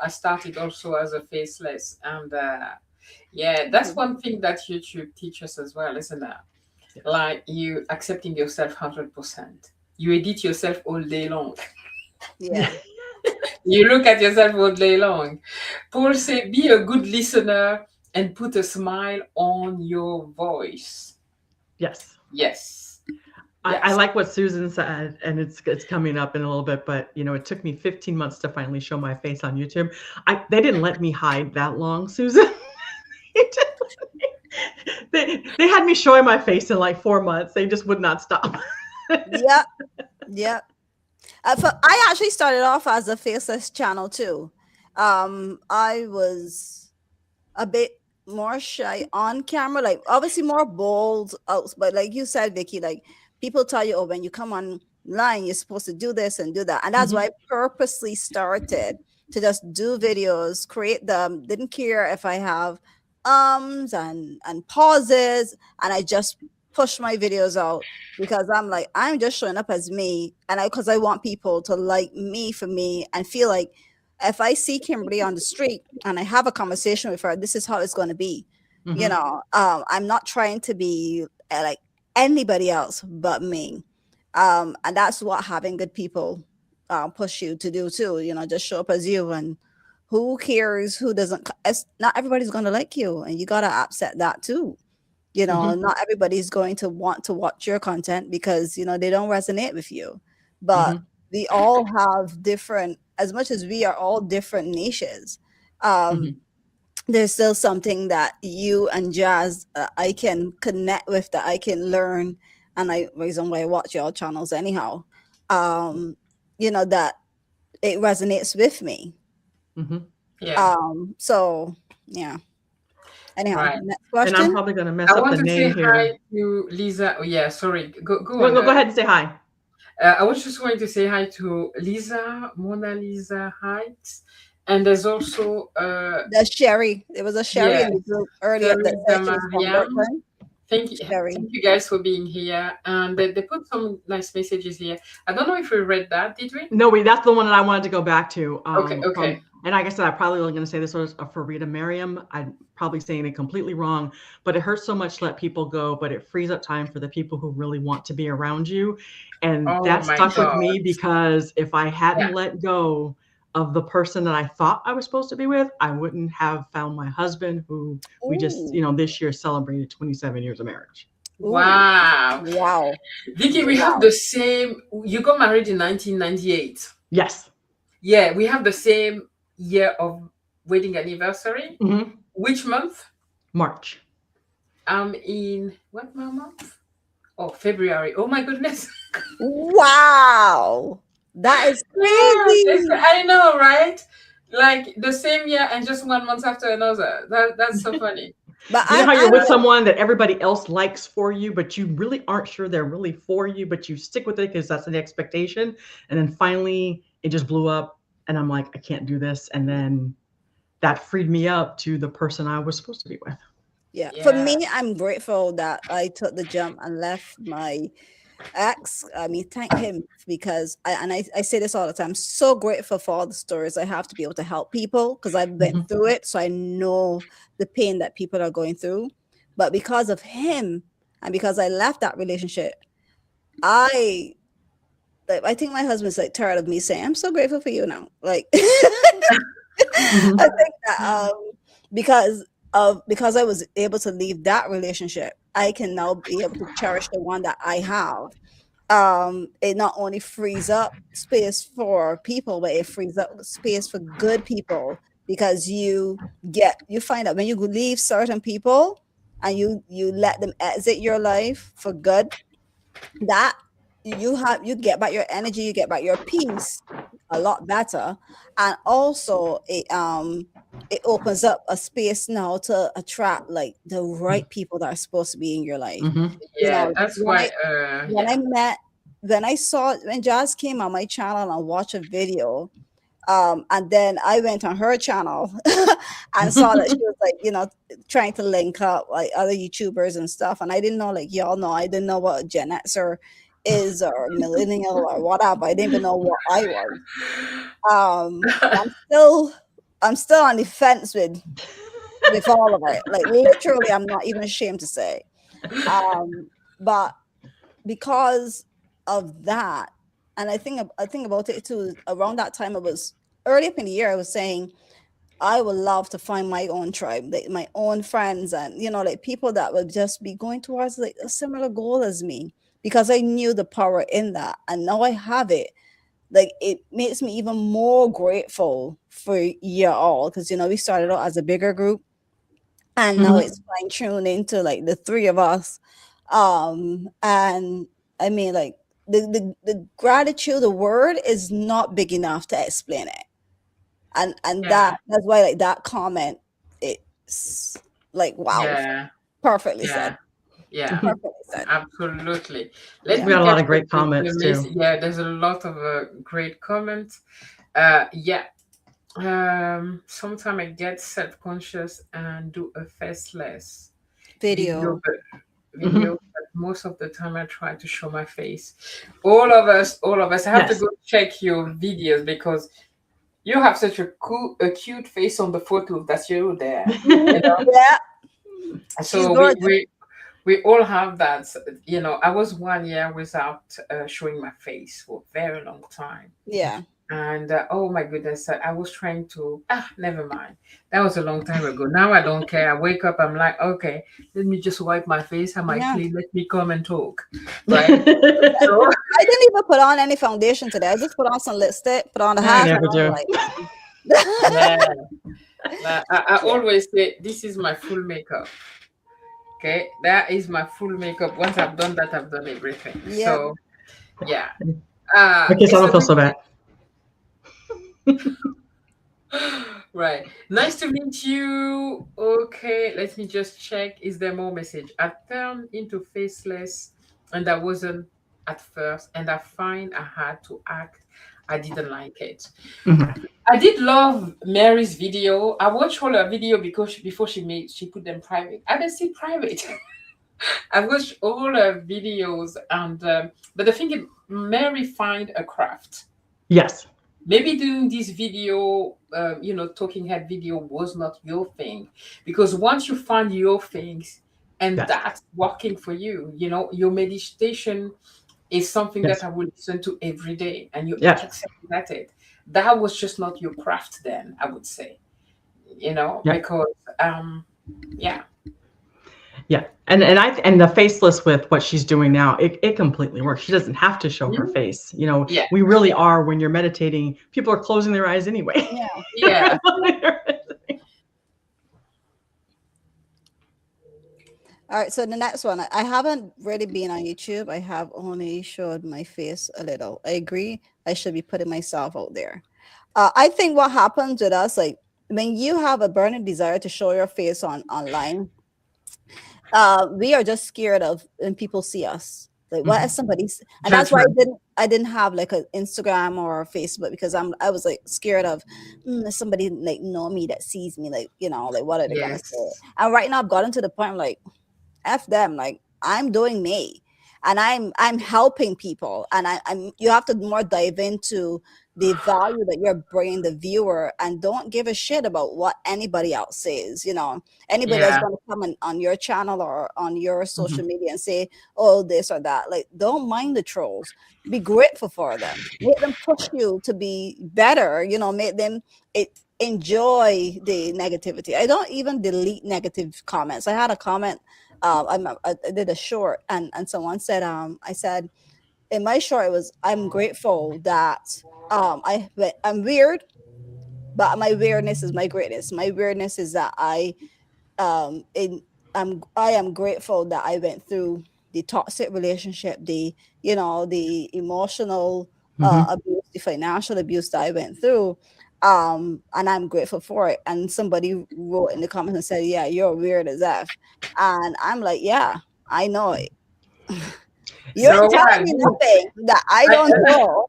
I started also as a faceless, and yeah, that's Mhm. one thing that YouTube teaches as well, isn't it? Yes. Like you accepting yourself 100%. You edit yourself all day long. Yeah. You look at yourself all day long. Paul say, be a good listener and put a smile on your voice. Yes. Yes, I yes. like what Susan said, and it's coming up in a little bit, but it took me 15 months to finally show my face on YouTube. They didn't let me hide that long, Susan. They had me showing my face in like 4 months. They just would not stop. Yeah. Yeah. I actually started off as a faceless channel too. I was a bit more shy on camera, like obviously more bold out, but like you said, Vicky, like people tell you, oh, when you come online, you're supposed to do this and do that. And that's why Mhm. I purposely started to just do videos, create them, didn't care if I have and pauses, and I just push my videos out because I'm like, I'm just showing up as me, and because I want people to like me for me and feel like if I see Kimberly on the street and I have a conversation with her, this is how it's going to be. You Mhm. know, I'm not trying to be like anybody else but me. And that's what having good people push you to do too. You know, just show up as you, and who cares who doesn't. It's not everybody's going to like you, and you got to accept that too. You know, Mhm. not everybody's going to want to watch your content because, you know, they don't resonate with you. But Mhm. we all have different, as much as we are all different niches, um, Mhm. there's still something that you and Jazz, I can connect with, that I can learn. And I, reason why I watch your channels anyhow, um, you know, that it resonates with me. Mhm. Yeah, So yeah. Anyhow, right. next And I'm question. probably gonna I mess up want the to say name hi here. to Lisa. Oh, yeah, sorry. Go Go on. go go ahead and say hi. I was just going to say hi to Lisa, Mona Lisa Heights. And there's also, The Sherry. There was a Sherry yeah, in the group earlier that Sherry said she was from Damariam. Brooklyn. Thank Sherry. you guys for being here. And they put some nice messages here. I don't know if we read that, did we? No, wait, that's the one that I wanted to go back to. Okay, okay. From and like I said, I probably was going to say this was a Farida Miriam. I'm probably saying it completely wrong, but it hurts so much to let people go, but it frees up time for the people who really want to be around you. And Oh that my stuck with God. me because if I Yeah. hadn't let go of the person that I thought I was supposed to be with, I wouldn't have found my husband, who we just, Ooh. this year celebrated 27 years of marriage. Ooh. Wow. Wow. Vicky, we have Wow. the same. You got married in 1998. Yes. Yeah, we have the same year of wedding anniversary. Hmm. Which month? March. I'm in what month? Oh, February. Oh my goodness. Wow. That is Yeah, crazy. I know, right? Like the same year and just 1 month after another. That's so funny. But You know how you're I'm with like, someone that everybody else likes for you, but you really aren't sure they're really for you, but you stick with it because that's the expectation. And then finally, it just blew up, and I'm like, I can't do this. And then that freed me up to the person I was supposed to be with. yeah. For Yeah. me, I'm grateful that I took the jump and left my ex. I mean, thank him, because I say this all the time. So grateful for all the stories I have to be able to help people, because I've been Mhm. through it, so I know the pain that people are going through. But because of him, and because I left that relationship, I like, I think my husband's like tired of me saying, "I'm so grateful for you now." Like, I Mhm. think that because I was able to leave that relationship, I can now be able to cherish the one that I have. It not only frees up space for people, but it frees up space for good people, because you find out when you leave certain people and you let them exit your life for good, that you get back your energy, you get back your peace a lot better. And also it opens up a space now to attract like the right people that are supposed to be in your life. Mhm. You Yeah, know, that's why when yeah. I met when I saw when Jazz came on my channel and watched a video, and then I went on her channel and saw that she was like, you know, trying to link up like other YouTubers and stuff. And I didn't know, like y'all know, I didn't know what a Gen Xer is or millennial or whatever. I didn't even know what I was. And I'm still on the fence with all of it. Like literally, I'm not even ashamed to say. But because of that, and I think about it too. Around that time, it was early up in the year. I was saying I would love to find my own tribe, like my own friends, and like people that would just be going towards like a similar goal as me, because I knew the power in that, and now I have it. Like it makes me even more grateful for you all, because we started out as a bigger group, and now Mhm. it's fine tuned into like the three of us. And I mean, like the gratitude, the word is not big enough to explain it. And Yeah. that's why, like, that comment, it's like, wow, Yeah. perfectly said. Yeah. Yeah. Mhm. Perfectly said. Absolutely. Let We Yeah. me got a get lot of to great the comments list. too. Yeah, there's a lot of great comments. Yeah. Sometimes I get self-conscious and do a faceless video, Video. video, Mhm. but most of the time I try to show my face. All of us. I have to Yes. go check your videos because you have such a cute face on the photo that you're there. You know? Yeah. She's So gorgeous. we all have that. I was 1 year without showing my face for a very long time. Yeah. And oh my goodness, I was trying to, never mind. That was a long time ago. Now I don't care. I wake up, I'm like, okay, let me just wipe my face. Am I Yeah. clean? Let me come and talk. Right? So, I didn't even put on any foundation today. I just put on some lipstick, put on a I hat, mm, and never I was do. like, yeah. I yeah, always say, this is my full makeup. Okay. That is my full makeup. Once I've done that, I've done everything. yeah. So, yeah. Okay, so I It's don't a feel so week. bad. Right. Nice to meet you. Okay, let me just check. Is there more message? I turned into faceless and I wasn't at first, and I find I had to act. I didn't like it. Mhm. I did love Mary's video. I watched all her video because before she put them private. I didn't see private. I watched all her videos, and but the thing is, Mary find a craft. Yes, Maybe doing this video, talking head video was not your thing, because once you find your things and yes, that's working for you, your meditation is something that yes, I will listen to every day, and you're yes, excellent at it. That was just not your craft then, I would say, yeah, because yeah, yeah. And the faceless with what she's doing now, it completely works. She doesn't have to show her mhm, face. yeah, We really are when you're meditating. People are closing their eyes anyway. Yeah. yeah. All right. So the next one, I haven't really been on YouTube. I have only showed my face a little. I agree. I should be putting myself out there. I think what happens with us, like when you have a burning desire to show your face on online, we are just scared of when people see us. Like, what if Mhm. somebody's, and that's why Judgment. I didn't have like an Instagram or a Facebook, because I was like scared of, if somebody like know me that sees me, like, like what are they gonna say? Yes. And right now I've gotten to the point, I'm like, F them, like I'm doing me, and I'm helping people, and I'm you have to more dive into the value that you're bringing the viewer, and don't give a shit about what anybody else says. Anybody that's Yeah. going to come on your channel or on your social Mhm. media and say, oh, this or that, like, don't mind the trolls. Be grateful for them, make them push you to be better, make them it enjoy the negativity. I don't even delete negative comments. I had a comment, I did a short, and someone said, I said in my short, it was, I'm grateful that I'm weird, but my weirdness is my greatness. My weirdness is that in I am grateful that I went through the toxic relationship, the emotional Mhm. abuse, the financial abuse that I went through. And I'm grateful for it. And somebody wrote in the comments and said, yeah, you're weird as F. And I'm like, yeah, I know it. You Yeah, So ain't telling yeah, me nothing that I don't I, know.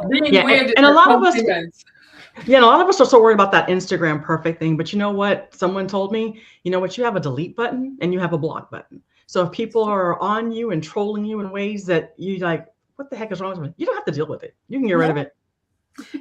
being yeah, weird is and a a lot of us, compliment. yeah, a lot of us are so worried about that Instagram perfect thing. But you know what? Someone told me, you know what? You have a delete button and you have a block button. So if people are on you and trolling you in ways that you like, what the heck is wrong with me? You don't have to deal with it. You can get rid of No, it.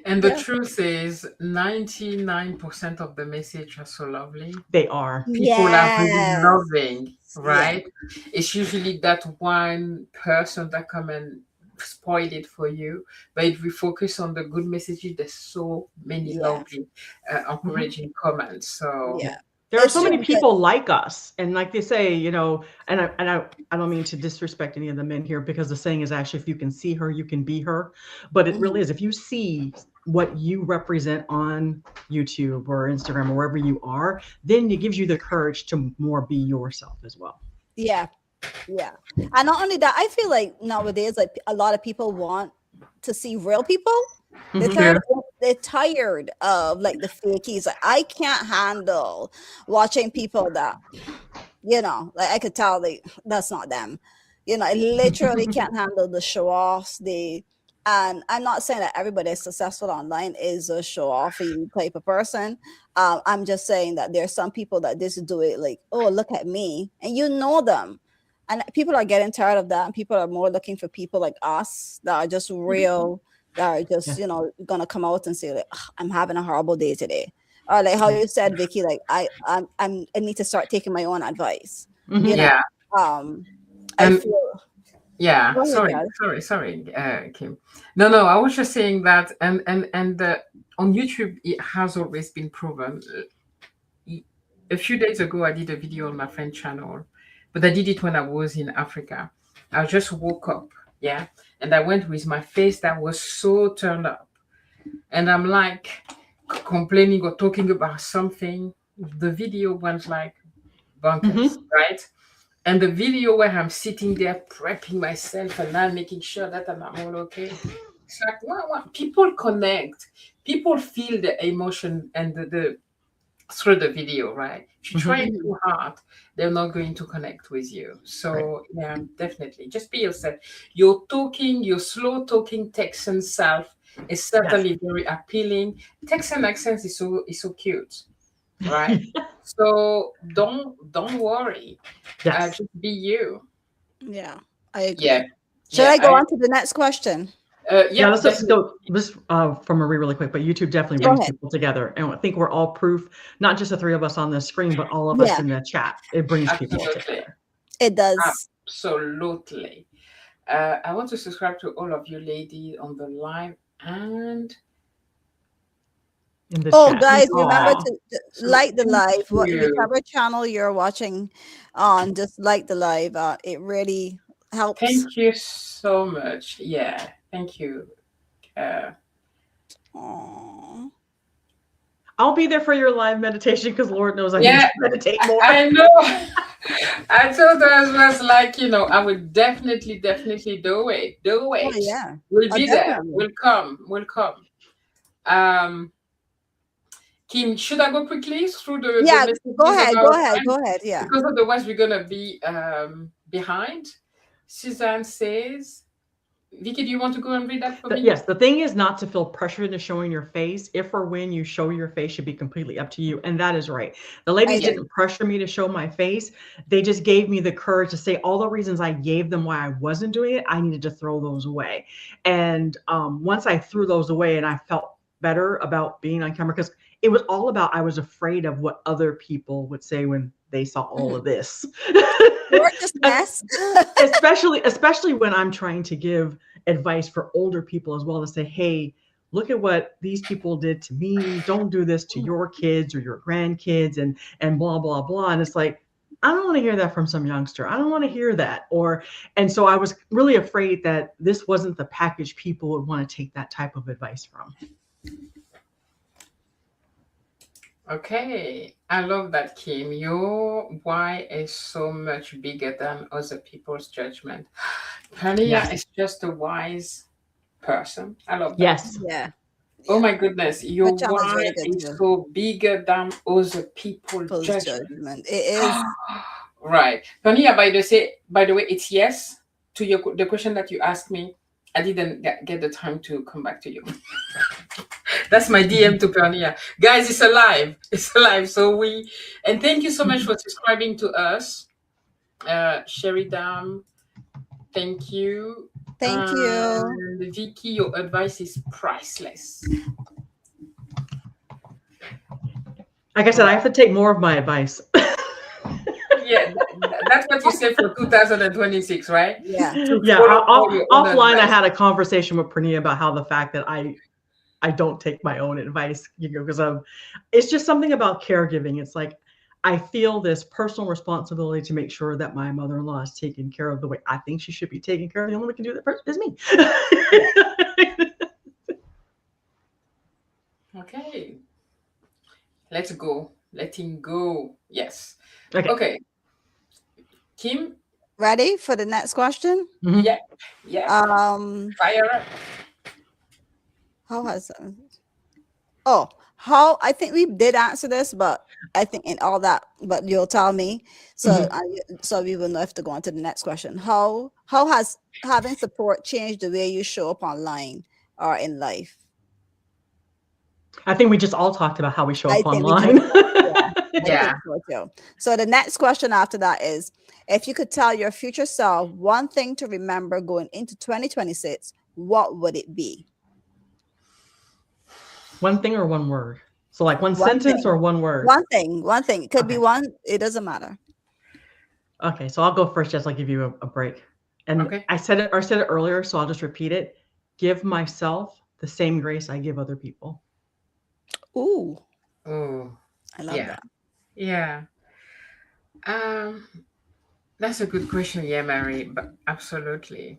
And the yeah, truth is, 99% of the message are so lovely. They are. People are really yes, loving, yeah, right? It's usually that one person that come and spoil it for you. But if we focus on the good messages, there's so many yeah, lovely, Mhm. encouraging comments. So Yeah. yeah. There are It's so true many because people like us, and like they say, I don't mean to disrespect any of the men here because the saying is actually, if you can see her, you can be her. But it really mhm, is. If you see what you represent on YouTube or Instagram or wherever you are, then it gives you the courage to more be yourself as well. yeah, yeah. And not only that, I feel like nowadays, like a lot of people want to see real people. They're Hmm. tired. true. They're tired of like the fakies. Like, I can't handle watching people that, like I could tell, like, that's not them. I literally can't handle the show offs. And I'm not saying that everybody is successful online is a show offy type of person. I'm just saying that there's some people that just do it like, oh, look at me, and them. And people are getting tired of that, and people are more looking for people like us that are just real, that are just Yes. gonna come out and say like, "Ugh, I'm having a horrible day today." or like how you said, Vicky, like I need to start taking my own advice. You Mhm. know, Yeah. um, I And feel. yeah, Go ahead, sorry, Jazz. sorry, Kim. No, I was just saying that, and on YouTube, it has always been proven. A few days ago, I did a video on my friend channel, but I did it when I was in Africa. I just woke up, yeah, and I went with my face that was so turned up, and I'm like complaining or talking about something. The video went like bonkers, Mhm. right? And the video where I'm sitting there prepping myself and I'm making sure that I'm all okay. It's like, wow, people connect. People feel the emotion and the through the video, right? If you try Mhm. it Mhm. too hard, they're not going to connect with you. Right. So yeah, definitely. Just be yourself. Your slow talking Texan self is Yes. certainly very appealing. Texan accent is so cute, right? So don't worry. Yes. Just be you. Yeah, I Yeah, agree. Should yeah. I go on to the next question? Yeah, Yeah, let's definitely. go this from Marie really quick, but YouTube definitely Yeah, Go brings ahead. people together. And I think we're all proof, not just the three of us on the screen, but all of us Yeah, in the chat. It brings people absolutely, together it does. absolutely. I want to subscribe to all of you ladies on the live and in the Oh, chat. guys, remember Aw. to so like the thank live. you. Whichever channel you're watching on, just like the live. It really helps. Thank you so much. Yeah, thank you. Uh, Aw. I'll be there for your live meditation because Lord knows I need yeah, to meditate more. I know. I told her as well, like, I would definitely do it. Do Oh it. yeah. We'll Oh, be there. definitely. We'll come. We'll come. Um, Kim, should I go quickly through the Yeah. Go messages ahead. Go about ahead. time? Go ahead. Yeah. Because otherwise we're gonna be behind. Suzanne says, Vicky, do you want to go and read that for me? Yes, the thing is not to feel pressure into showing your face. If or when you show your face should be completely up to you. And that is right. The I ladies Yeah. agree. didn't pressure me to show my face. They just gave me the courage to say all the reasons I gave them why I wasn't doing it. I needed to throw those away. And once I threw those away and I felt better about being on camera, because it was all about I was afraid of what other people would say when they saw all of Mhm. this. Gorgeousness. especially when I'm trying to give advice for older people as well to say, hey, look at what these people did to me. Don't do this to your kids or your grandkids and blah blah blah. And it's like, I don't want to hear that from some youngster. I don't want to hear that. And so I was really afraid that this wasn't the package people would want to take that type of advice from. Okay. I love that, Kim. Your why is so much bigger than other people's judgment. Pania Yes. is just a wise person. I love that. Yes. Yeah. Oh Yeah. my goodness, Her your channel is why really good is too. so bigger than other people's People's judgments. judgment. It is. Right. Pania, by the way, it's yes to the question that you asked me. I didn't get the time to come back to you. That's my DM to Pania. Guys, it's alive. It's alive. And thank you so much for subscribing to us. Sherry Dam, thank you. Thank you. And Vicky, your advice is priceless. Like I said, I have to take more of my advice. Yeah, that's what you said for 2026, right? Yeah. To Yeah, follow all your own offline, I advice. had a conversation with Pernia about how the fact that I don't take my own advice, because it's just something about caregiving. It's like I feel this personal responsibility to make sure that my mother-in-law is taken care of the way I think she should be taken care of. The only one who can do that is me. Okay, let's go. Letting go. Yes. Okay. Okay, Kim. Ready for the next question? Yep. Yep. Fire up. How has oh how I think we did answer this, but I think in all that, but you'll tell me. So so we will know if to go on to the next question. How has having support changed the way you show up online or in life? I think we just all talked about how we show I up think we online. just yeah, I Yeah. think so too. So the next question after that is, if you could tell your future self one thing to remember going into 2026, what would it be? One thing or one word? So like one One sentence or thing. one word? One thing. It could be Okay. one. It doesn't matter. Okay. So I'll go first, just like give you a break. And Okay. I said it earlier, so I'll just repeat it. Give myself the same grace I give other people. Ooh, Oh, I love yeah. that. Yeah. Um, that's a good question. Yeah, Mary, but absolutely.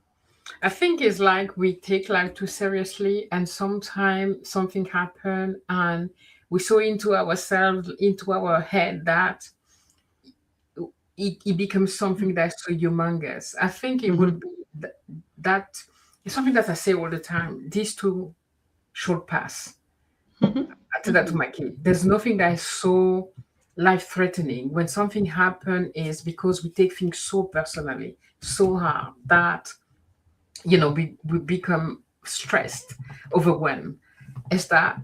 I think it's like we take life too seriously, and sometimes something happen, and we so into ourselves, into our head that it becomes something that's so humongous. I think it will Mhm. be that it's something that I say all the time. These two should pass. Mhm. I tell that to my kid. There's nothing that is so life threatening when something happen is because we take things so personally, so hard that we become stressed, overwhelmed. Is that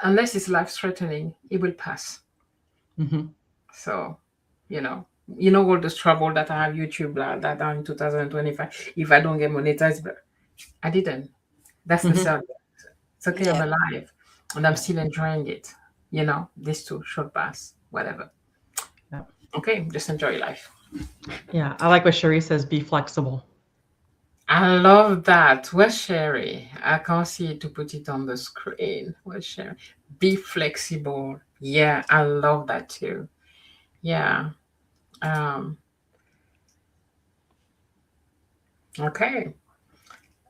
unless it's life threatening, it will pass. Mhm. So, all this trouble that I have YouTube that are in 2025. If I don't get monetized, but I didn't. That's the Mhm. sad. It's okay. I'm Yeah. alive, and I'm still enjoying it. This too should pass. Whatever. Yeah. Okay, just enjoy life. Yeah. I like what Cherie says, be flexible. I love that. Where's Sherry? I can't see it to put it on the screen. Where's Sherry? Be flexible. Yeah, I love that too. Yeah. Um, okay.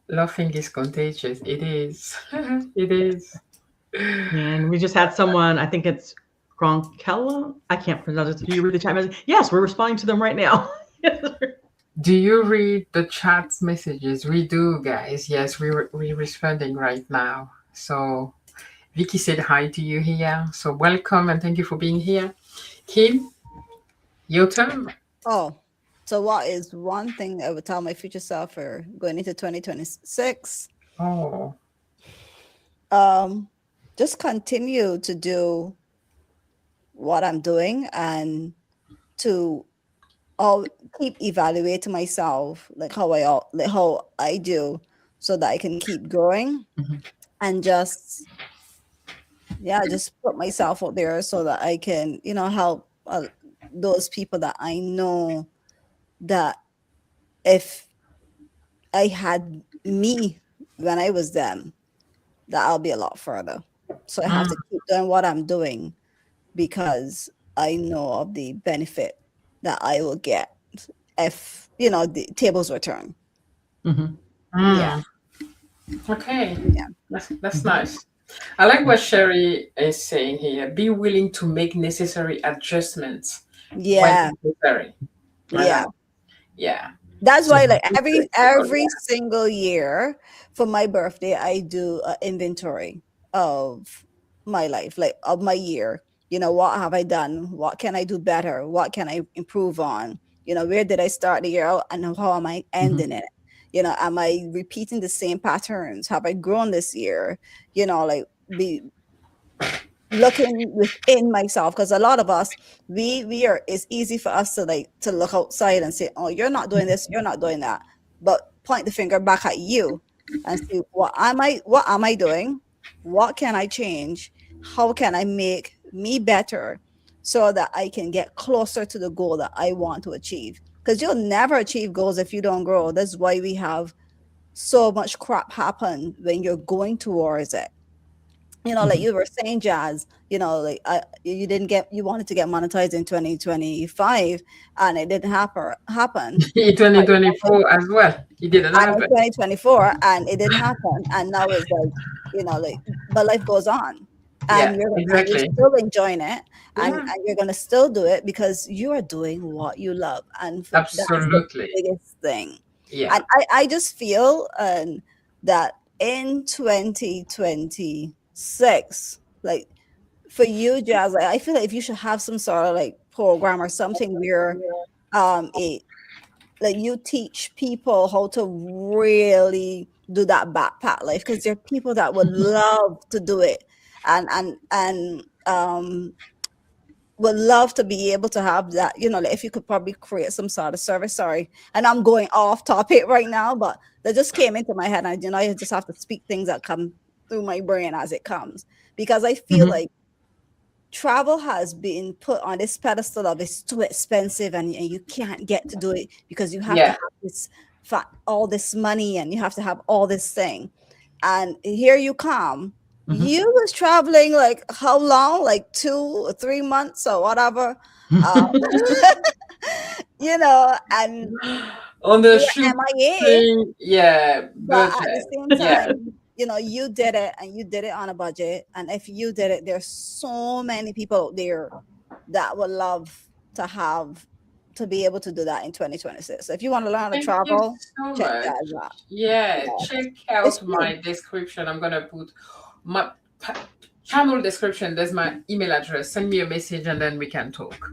Laughing is contagious. It is. It is. And we just had someone, I think it's Gronkella. I can't pronounce it. Do you read the chat message? Yes, we're responding to them right now. Do you read the chat messages? We do, guys. Yes, we're responding right now. So Vicky said hi to you here. So welcome and thank you for being here. Kim, your turn. Oh, so what is one thing I would tell my future self for going into 2026? Oh. Um, just continue to do what I'm doing and to all keep evaluating myself, like how I do, so that I can keep growing Mhm. and just yeah, just put myself out there so that I can help those people that I know that if I had me when I was them, that I'll be a lot further. So I have Mm. to keep doing what I'm doing because I know of the benefit that I will get if the tables were turned. Mhm. Yeah, Mm. Okay, yeah, that's Mhm. nice. I like Yeah. what Sherry is saying here. Be willing to make necessary adjustments when yeah, necessary. I yeah. know. Yeah. That's So why, like be every flexible. every single year for my birthday, I do an inventory of my life, like of my year. What have I done? What can I do better? What can I improve on? Where did I start the year out, and how am I Mhm. ending it? Am I repeating the same patterns? Have I grown this year? Like be looking within myself, because a lot of us, we are it's easy for us to look outside and say, oh, you're not doing this, you're not doing that, but point the finger back at you and see, what am I doing, what can I change, how can I make me better, so that I can get closer to the goal that I want to achieve, because you'll never achieve goals if you don't grow. That's why we have so much crap happen when you're going towards it. Like Mhm. you were saying, Jazz, like you wanted to get monetized in 2025, and it didn't happen. In But you wanted, 2024 as well. It didn't and in happen. 2024, and it didn't happen. And now it's like, like, but life goes on, and Yeah, you're exactly. still enjoying it, and Yeah, you're gonna still do it because you are doing what you love, and that's the absolutely. biggest thing. And Yeah. I just feel that in 2026, like for you, Jazz, like, I feel like if you should have some sort of like program or something where it like you teach people how to really do that backpack life, because there are people that would love to do it, and would love to be able to have that, like if you could probably create some sort of service. Sorry, and I'm going off topic right now, but that just came into my head, and I just have to speak things that come through my brain as it comes, because I feel Mhm. like travel has been put on this pedestal of it's too expensive, and you can't get to do it because you have to Yeah. have this all this money, and you have to have all this thing. And here you come. Mhm. You was traveling like how long? Like 2 or 3 months or whatever. Uh, and On the you were MIA. shoestring, yeah, But budget. at the same Yeah. time, you did it, and you did it on a budget. And if you did it, there's so many people out there that would love to have to be able to do that in 2026. So if you want to learn how to Thank you travel, so check much. that out. Yeah, Yes. check It's out free. my description. I'm gonna put my channel description. There's my email address. Send me a message and then we can talk.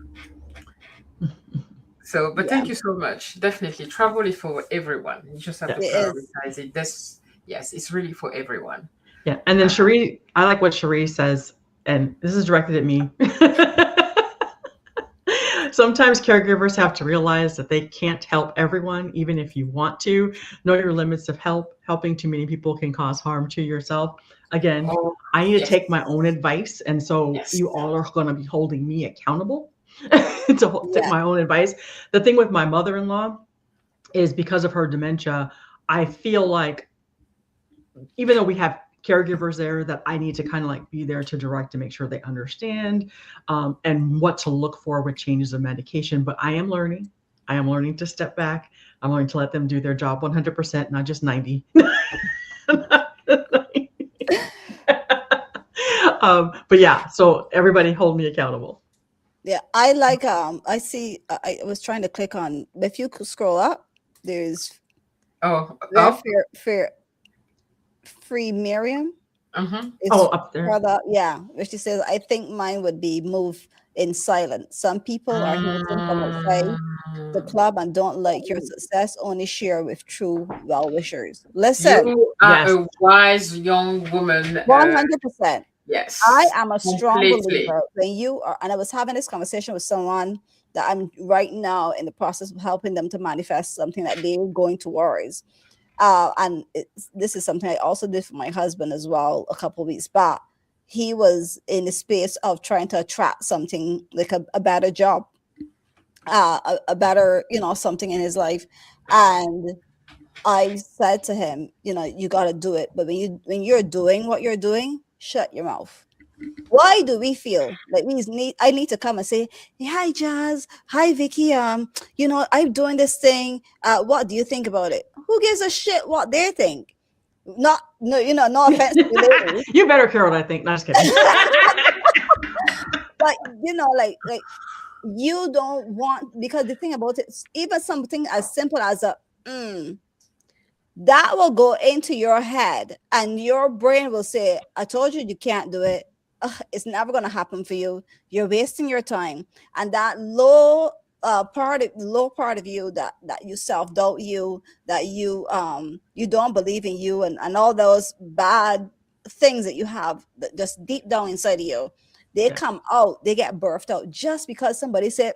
So, but Yeah, thank you so much. Definitely, travel is for everyone. You just have to it Yes. is. prioritize it. Yes, it's really for everyone. Yeah. And then Uh, Cherie, I like what Cherie says, and this is directed at me. Sometimes caregivers have to realize that they can't help everyone, even if you want to. Know your limits of help. Helping too many people can cause harm to yourself. Again, oh, I need to yes, take my own advice, and so yes. you all are going to be holding me accountable to take Yeah, my own advice. The thing with my mother-in-law is because of her dementia, I feel like even though we have caregivers there, that I need to kind of like be there to direct to make sure they understand, and what to look for with changes of medication. But I am learning. I am learning to step back. I'm learning to let them do their job 100%, not just 90. But yeah, so everybody hold me accountable. yeah. I like. I see. I was trying to click on. If you could scroll up, there's Oh, very up. fair free Miriam. Mm-hmm. Oh, It's up there. further, yeah, where she says, I think mine would be move in silence. Some people are hating from outside the Mm. club and don't like your success, only share with true well wishers. Listen, You are Yes. a wise young woman. 100%. I Yes, am a strong completely. believer when you are, and I was having this conversation with someone that I'm right now in the process of helping them to manifest something that they're going towards. This is something I also did for my husband as well a couple of weeks back. He was in the space of trying to attract something like a better job, a better, something in his life. And I said to him, you got to do it. But when you're doing what you're doing, shut your mouth. Why do we feel like I need to come and say, hey, hi Jazz, hi Vicky, I'm doing this thing. What do you think about it? Who gives a shit what they think? Not no, no offense to you ladies. You better, Carol, I think. No, just kidding. But like you don't want, because the thing about it, even something as simple as a that will go into your head, and your brain will say, I told you you can't do it. Ugh, it's never going to happen for you. You're wasting your time. And that low part of you that you self-doubt, you that you don't believe in you, and all those bad things that you have that just deep down inside of you, they Yes. come out, they get birthed out just because somebody said,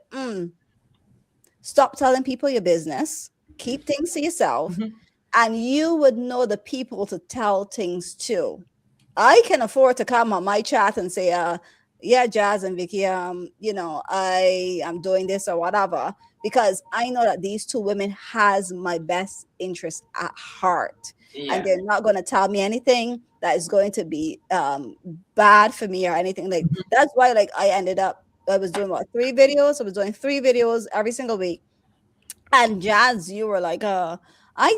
stop telling people your business, keep things to yourself, Mhm. and you would know the people to tell things to. I can afford to come on my chat and say, yeah, Jazz and Vicky, I am doing this or whatever, because I know that these two women has my best interest at heart, and Yeah. they're not going to tell me anything that is going to be bad for me or anything. Like, Mhm. that's why, like, I was doing what, 3 videos. I was doing 3 videos every single week. And Jazz, you were like, I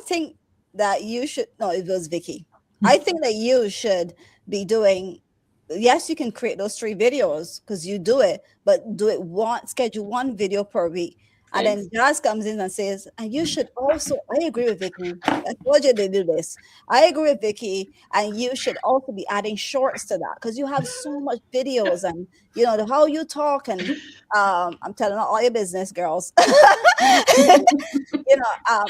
think that you should, no, it was Vicky. I think that you should be doing, yes, you can create those 3 videos because you do it, but do it schedule 1 video per week. And Ex- then Jazz comes in and says, and you should also, I agree with Vicky. I told you to do this. I agree with Vicky. And you should also be adding shorts to that because you have so much videos, and how you talk, and I'm telling all your business, girls. you know, um,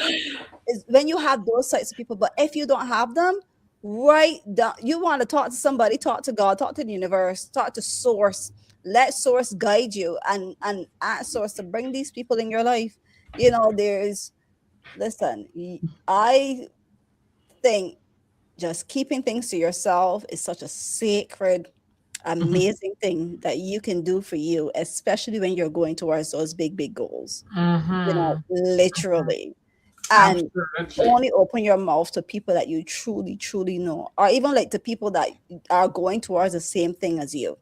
is when you have those types of people. But if you don't have them, write down. You want to talk to somebody, talk to God, talk to the universe, talk to Source. Let Source guide you, and ask Source to bring these people in your life. There's listen. I think just keeping things to yourself is such a sacred Mhm. amazing thing that you can do for you, especially when you're going towards those big, big goals, Mm-hmm. literally. And Absolutely. only open your mouth to people that you truly, truly know, or even like to people that are going towards the same thing as you.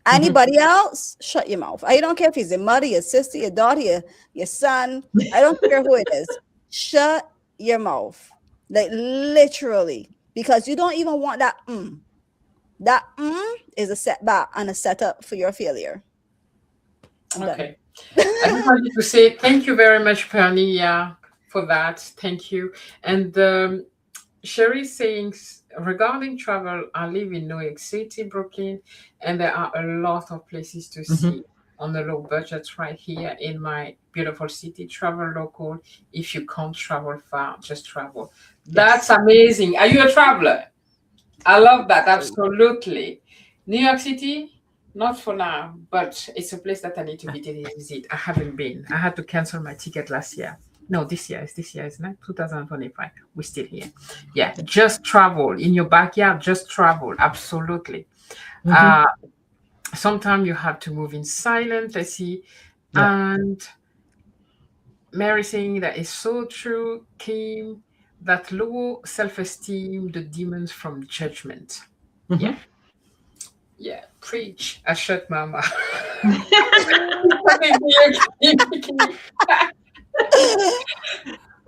Mhm. Anybody else, shut your mouth. I don't care if he's your mother, your sister, your daughter, your son. I don't care who it is. Shut your mouth. Like literally. Because you don't even want that. That is a setback and a setup for your failure. I'm done. Okay. I just wanted to say thank you very much, Pernia, for that. Thank you. And Sherry saying regarding travel, I live in New York City, Brooklyn, and there are a lot of places to Mhm. see on a low budget right here in my beautiful city. Travel local. If you can't travel far, just travel. Yes. That's amazing. Are you a traveler? I love that. Absolutely. New York City, not for now, but it's a place that I need to visit. I haven't been. I had to cancel my ticket last year. No, this year. It's this year, isn't it? 2025. We're still here. Yeah, just travel in your backyard. Just travel. Absolutely. Mhm. Uh, Sometimes you have to move in silence. I see. Yep. And Mary saying that is so true, Kim, that low self esteem, the demons from judgment. Yeah. Mhm. Yeah, preach. I shut mama.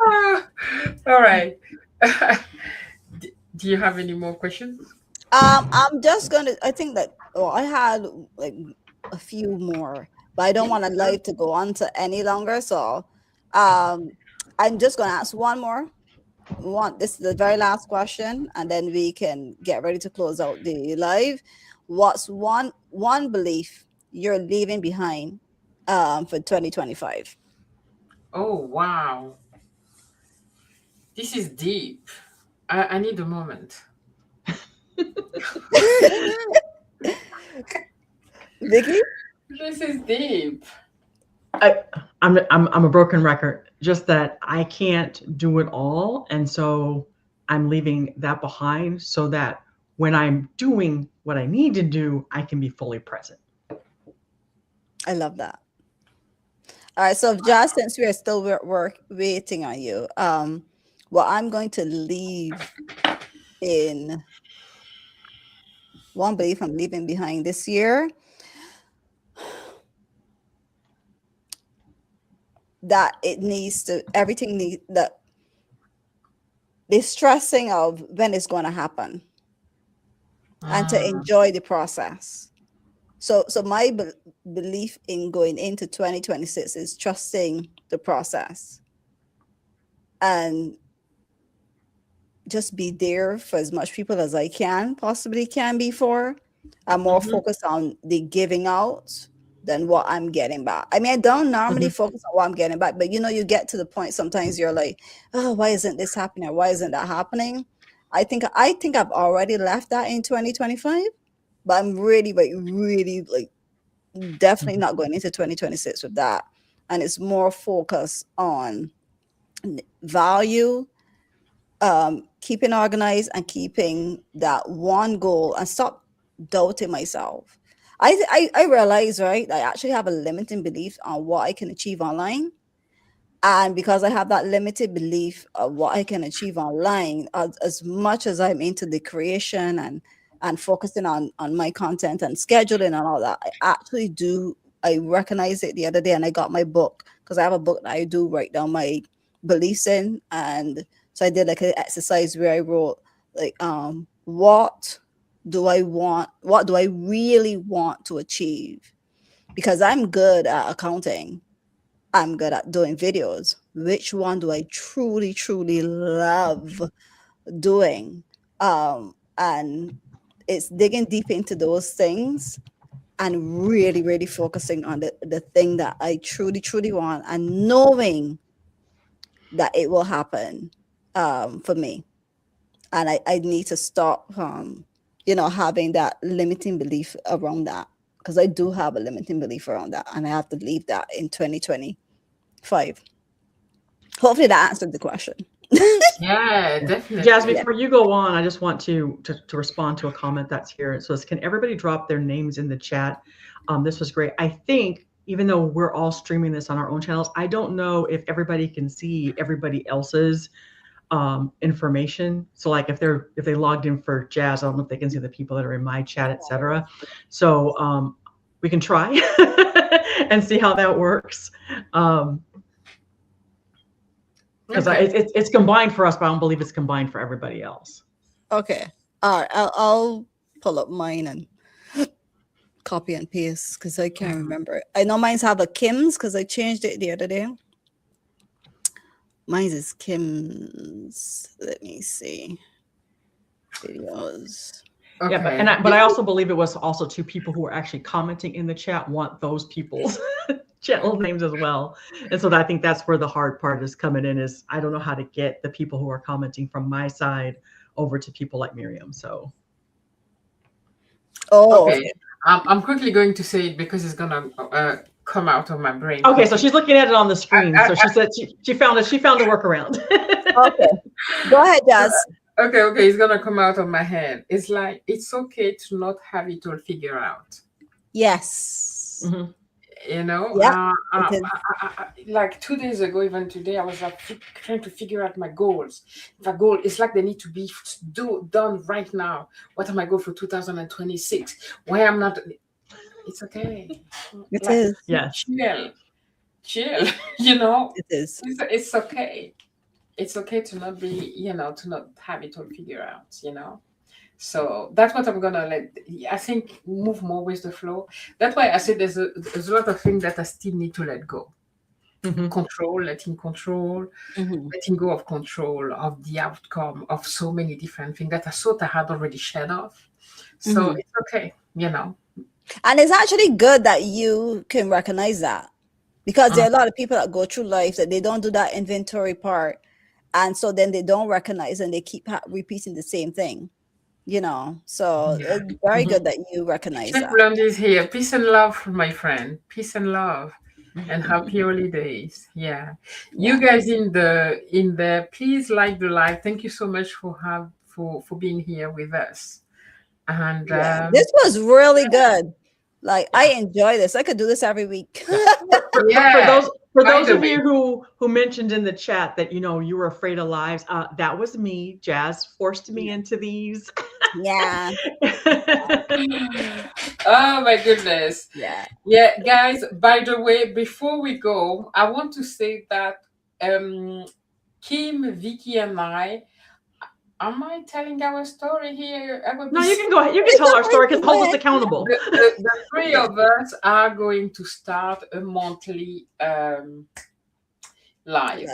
Ah, all right. Do you have any more questions? I'm just gonna. I think that. Oh, I had like a few more, but I don't Yeah, want to sure. live to go on to any longer. So, um, I'm just gonna ask one more. One. This is the very last question, and then we can get ready to close out the live. What's one belief you're leaving behind, for 2025? Oh, wow. This is deep. I need a moment. Vicky? This is deep. I, I'm a broken record. Just that I can't do it all, and so I'm leaving that behind, so that when I'm doing what I need to do, I can be fully present. I love that. All right, so just since we are still work waiting on you, what I'm going to leave in one belief I'm leaving behind this year, that it needs to everything need that the stressing of when it's going to happen and to Mm, enjoy the process. So my belief in going into 2026 is trusting the process and just be there for as much people as I can possibly can be for. I'm more mhm, focused on the giving out than what I'm getting back. I mean, I don't normally Mhm. focus on what I'm getting back, but you get to the point sometimes you're like, oh, why isn't this happening? Or why isn't that happening? I think I've already left that in 2025, but I'm really like really like definitely Mhm. not going into 2026 with that. And it's more focused on value, keeping organized and keeping that one goal and stop doubting myself. I realize, right, I actually have a limiting belief on what I can achieve online. And because I have that limited belief of what I can achieve online, as much as I'm into the creation and focusing on my content and scheduling and all that, I actually do. I recognized it the other day, and I got my book because I have a book that I do write down my beliefs in, and so I did like an exercise where I wrote like, what do I want? What do I really want to achieve? Because I'm good at accounting, I'm good at doing videos. Which one do I truly, truly love doing? And it's digging deep into those things and really, really focusing on the thing that I truly, truly want and knowing that it will happen, for me. And I need to stop, having that limiting belief around that, because I do have a limiting belief around that, and I have to leave that in 2025. Hopefully that answered the question. Yeah, Jazz, definitely. before you go on, I just want to respond to a comment that's here. It says, "Can everybody drop their names in the chat?" This was great. I think even though we're all streaming this on our own channels, I don't know if everybody can see everybody else's information. So like if they logged in for Jazz, I don't know if they can see the people that are in my chat, etc. So we can try and see how that works. Because Okay. it's combined for us, but I don't believe it's combined for everybody else. Okay. All right. I'll pull up mine and copy and paste because I can't remember. I know mine's have a Kim's because I changed it the other day. Mine is Kim's. Let me see. Videos. Okay. Yeah, but I also believe it was also two people who were actually commenting in the chat want those people's channel names as well. And so I think that's where the hard part is coming in is I don't know how to get the people who are commenting from my side over to people like Miriam. So Okay. Okay. I'm quickly going to say it because it's gonna come out of my brain. Okay, so she's looking at it on the screen. I, So she said she found it. She found a workaround. Okay. Go ahead, Jazz. okay, it's gonna come out of my head. It's like it's okay to not have it all figured out. Yes. Mhm. You know, Yeah. like 2 days ago, even today, I was like trying to figure out my goals. The goal is like they need to be done right now. What am I going for 2026? Why I'm not? It's okay. It Like is. Yes. chill. You know, It is. it's okay. It's okay to not be, to not have it all figured out. So that's what I'm gonna let. I think move more with the flow. That's why I said there's a lot of things that I still need to let go. Mhm. Letting go of control of the outcome of so many different things that I thought I had already shed off. So it's okay. And it's actually good that you can recognize that because there are a lot of people that go through life that they don't do that inventory part. And so then they don't recognize and they keep repeating the same thing, So Yeah. it's very good that you recognize Chef that. Blonde is here. Peace and love, my friend. Peace and love. And happy holidays. Yeah. You Yeah. guys in the please like the live. Thank you so much for being here with us. And Yeah. This was really good. Like I yeah. enjoy this. I could do this every week. Yeah. For By those the of way, you who mentioned in the chat that you were afraid of lives, that was me. Jazz forced me into these. Yeah. oh my goodness. Yeah. Yeah, guys, by the way, before we go, I want to say that Kim, Vicky, and am I telling our story here? I will No, be you can go ahead. You can tell our story because it holds us accountable. the three of us are going to start a monthly live,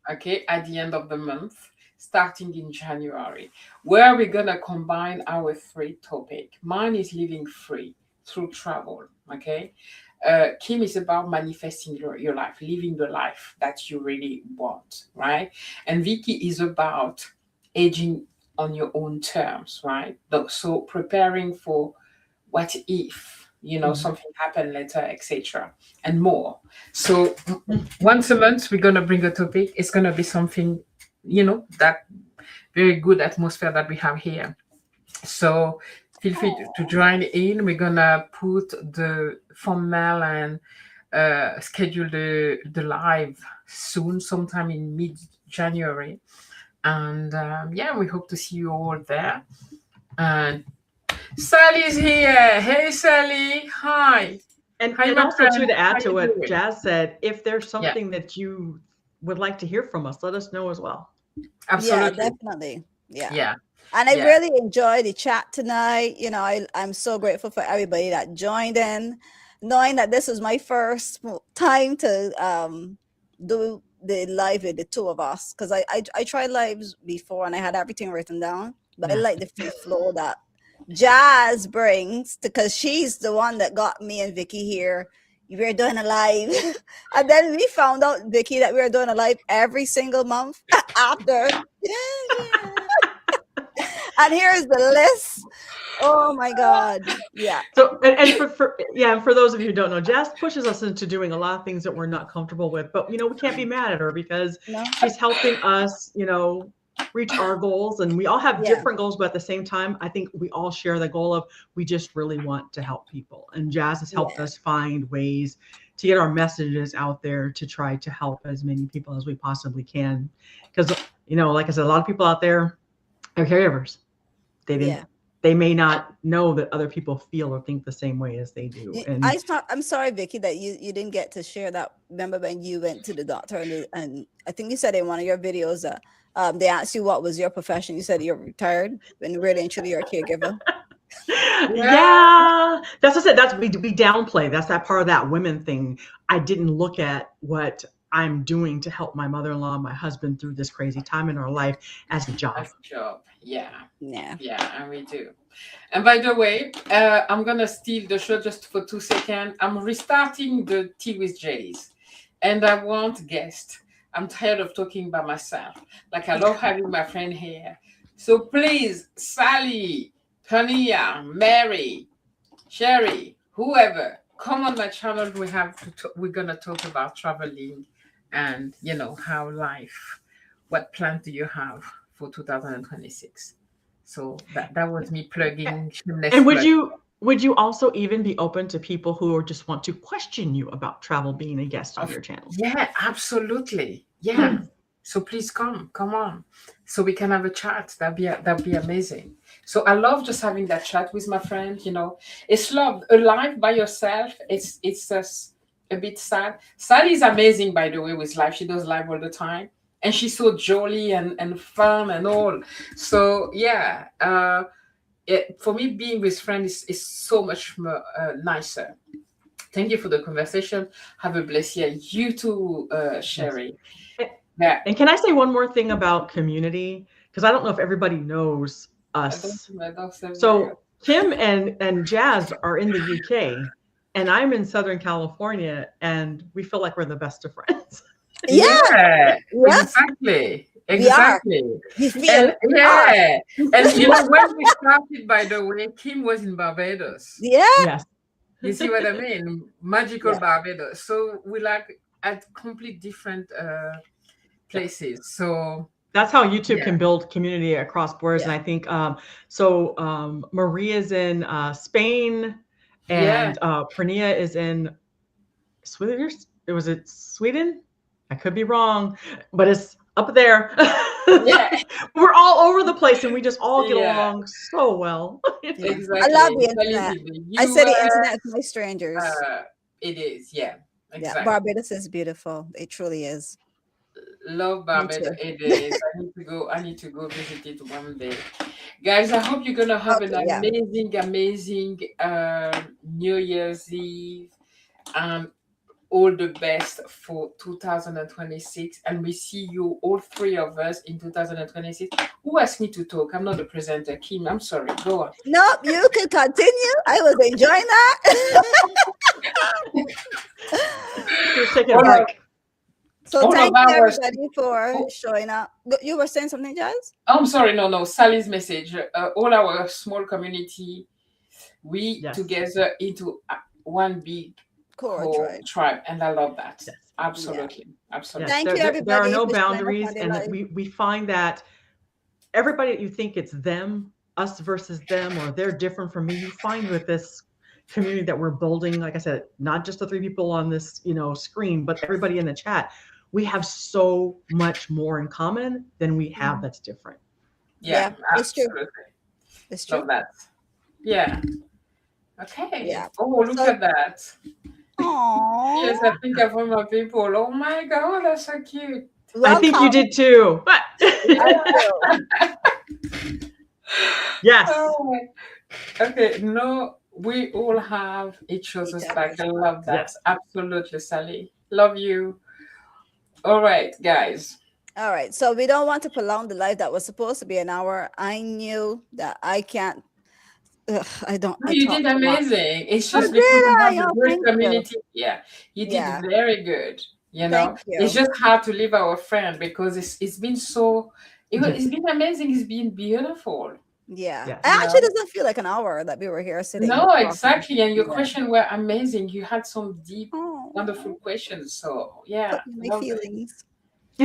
okay, at the end of the month, starting in January, where we're gonna combine our three topic. Mine is living free through travel, okay. Kim is about manifesting your life, living the life that you really want, right? And Vicky is about aging on your own terms, right? So preparing for what if something happened later, etc., and more. So once a month we're going to bring a topic. It's going to be something that very good atmosphere that we have here. So feel free to join in. We're going to put the thumbnail and schedule the live soon, sometime in mid-January. And yeah, we hope to see you all there. And Sally's here. Hey, Sally. Hi. And Hi, my also friend. too, to How add to you what doing? Jazz said, if there's Yeah, something that you would like to hear from us, let us know as well. Yeah, absolutely. definitely. Yeah. Yeah, And I yeah, really enjoyed the chat tonight. I'm so grateful for everybody that joined in, knowing that this was my first time to do the live with the two of us. Because I tried lives before and I had everything written down. But I yeah. like the free flow that Jazz brings because she's the one that got me and Vicky here. We were doing a live. And then we found out, Vicky, that we were doing a live every single month after. And here's the list. Oh my God. Yeah. So, and for those of you who don't know, Jess pushes us into doing a lot of things that we're not comfortable with, but we can't be mad at her because No. she's helping us, reach our goals, and we all have Yeah. different goals, but at the same time, I think we all share the goal of we just really want to help people. And Jazz has helped Yeah. us find ways to get our messages out there to try to help as many people as we possibly can. Because, like I said, a lot of people out there are caregivers. They didn't Yeah. they may not know that other people feel or think the same way as they do. And I'm sorry, Vicky, that you didn't get to share that. Remember when you went to the doctor and I think you said in one of your videos that they asked you what was your profession. You said you're retired when really and truly you're a caregiver. Yeah. yeah, that's what I said. That's we downplay. That's that part of that women thing. I didn't look at what I'm doing to help my mother-in-law and my husband through this crazy time in our life as a job. That's a job. Yeah. Yeah. Yeah, and we do. And by the way, I'm gonna steal the show just for 2 seconds. I'm restarting the Tea with Jays, and I want guests. I'm tired of talking by myself. Like I love having my friend here. So please, Sally, Tania, Mary, Sherry, whoever, come on my channel. We're gonna talk about traveling, and how life. What plans do you have for 2026? So that was me plugging shameless And plug. would you also even be open to people who just want to question you about travel being a guest on your channel? Yeah, absolutely. Yeah. So please come on, so we can have a chat. That'd be amazing. So I love just having that chat with my friend. It's love. A life by yourself. It's just a bit sad. Sally is amazing, by the way, with life. She does live all the time, and she's so jolly and fun and all. So yeah, for me, being with friends is so much more nicer. Thank you for the conversation. Have a blessed year. You too, Yes. Sherry. Yeah. And can I say one more thing about community? Because I don't know if everybody knows us. I don't say very- So Kim and Jazz are in the UK, and I'm in Southern California, and we feel like we're the best of friends. Yeah. Yeah, Yeah. exactly. We are. Exactly. We And feel. yeah. And when we started, by the way, Kim was in Barbados. Yeah. Yes. You see what I mean? Magical Yeah. Barbados. So we like at complete different places. So That's how YouTube yeah. can build community across borders. And Yeah. I think Maria's in Spain, Yeah. and Pernia is in Sweden. Was it Sweden? I could be wrong, but it's up there. Yeah. We're all over the place, and we just all get Yeah. along so well. Yeah. I Exactly. love the Sally's internet. in the I say the US. internet for my strangers. It is, yeah. Yeah. Exactly. Barbados is beautiful. It truly is. Love Me Barbados. too. It is. I need to go visit it one day. Guys, I hope you're gonna have an Okay. Yeah. amazing New Year's Eve. All the best for 2026, and we see you, all three of us, in 2026. Who asked me to talk? I'm not the presenter. Kim, I'm sorry. Go on. Nope. You can continue. I was enjoying that. Just taking a All of, break. So all thank of you ours. everybody for Oh, showing up. You were saying something, Jazz? I'm sorry. No. Sally's message. All our small community, we Yes. together into one big Core core tribe. tribe, and I love that. Yes. Absolutely. Yes. Absolutely. Thank you There are everybody no for showing up boundaries, on the and live. we find that everybody that you think it's them, us versus them, or they're different from me, you find with this community that we're building, like I said, not just the three people on this, screen, but everybody in the chat, we have so much more in common than we have that's different. Yeah, Yeah, it's true. absolutely. It's true. Love that. Yeah. Okay. Yeah. Oh, look So, at that. aww. Yes, I think of all my people. Oh my God, that's so cute. I think you Welcome. did too. I do. Yes. Oh, okay. No, we all have each other's Each back. I love that. Yes. Absolutely, Sally. Love you. All right, guys. All right. So we don't want to prolong the live that was supposed to be an hour. I knew that I can't. I don't. No, I you talk did too much. amazing. It's Oh, just did because you I? have a Oh, great thank you. community. Yeah, you did Yeah. very good. Thank you. It's just hard to leave our friend because it's been so. It's been amazing. It's been beautiful. Yeah. It Yes. You actually know? doesn't feel like an hour that we were here sitting No, talking. exactly. And your Yeah. questions were amazing. You had some deep, wonderful Oh, questions. So put yeah, in my love it. feelings.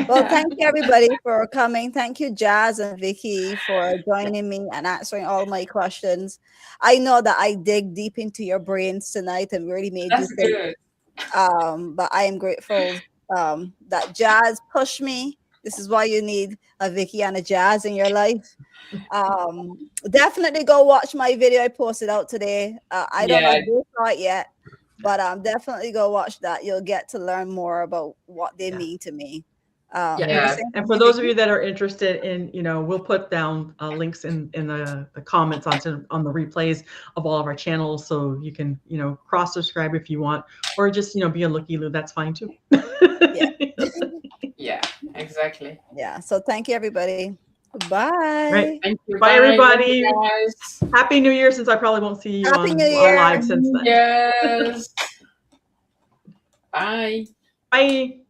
Well, thank you everybody for coming. Thank you, Jazz and Vicky, for joining me and answering all my questions. I know that I dig deep into your brains tonight and really made you That's think. good. But I am grateful that Jazz pushed me. This is why you need a Vicky and a Jazz in your life. Definitely go watch my video I posted out today. I don't know Yeah, if they saw it yet, but definitely go watch that. You'll get to learn more about what they Yeah. mean to me. Yeah, The yeah, same and for for you, those of Vicky. you that are interested in, we'll put down links in the comments on the replays of all of our channels, so you can cross subscribe if you want, or just be a looky loo. That's fine too. Yeah, yeah, exactly. yeah. So thank you, everybody. Right. Bye. Thank you. Bye, Bye. Love you everybody. guys. Happy New Year! Since I probably won't see you Happy New on Year. live Happy since New then. Year's. Bye. Bye.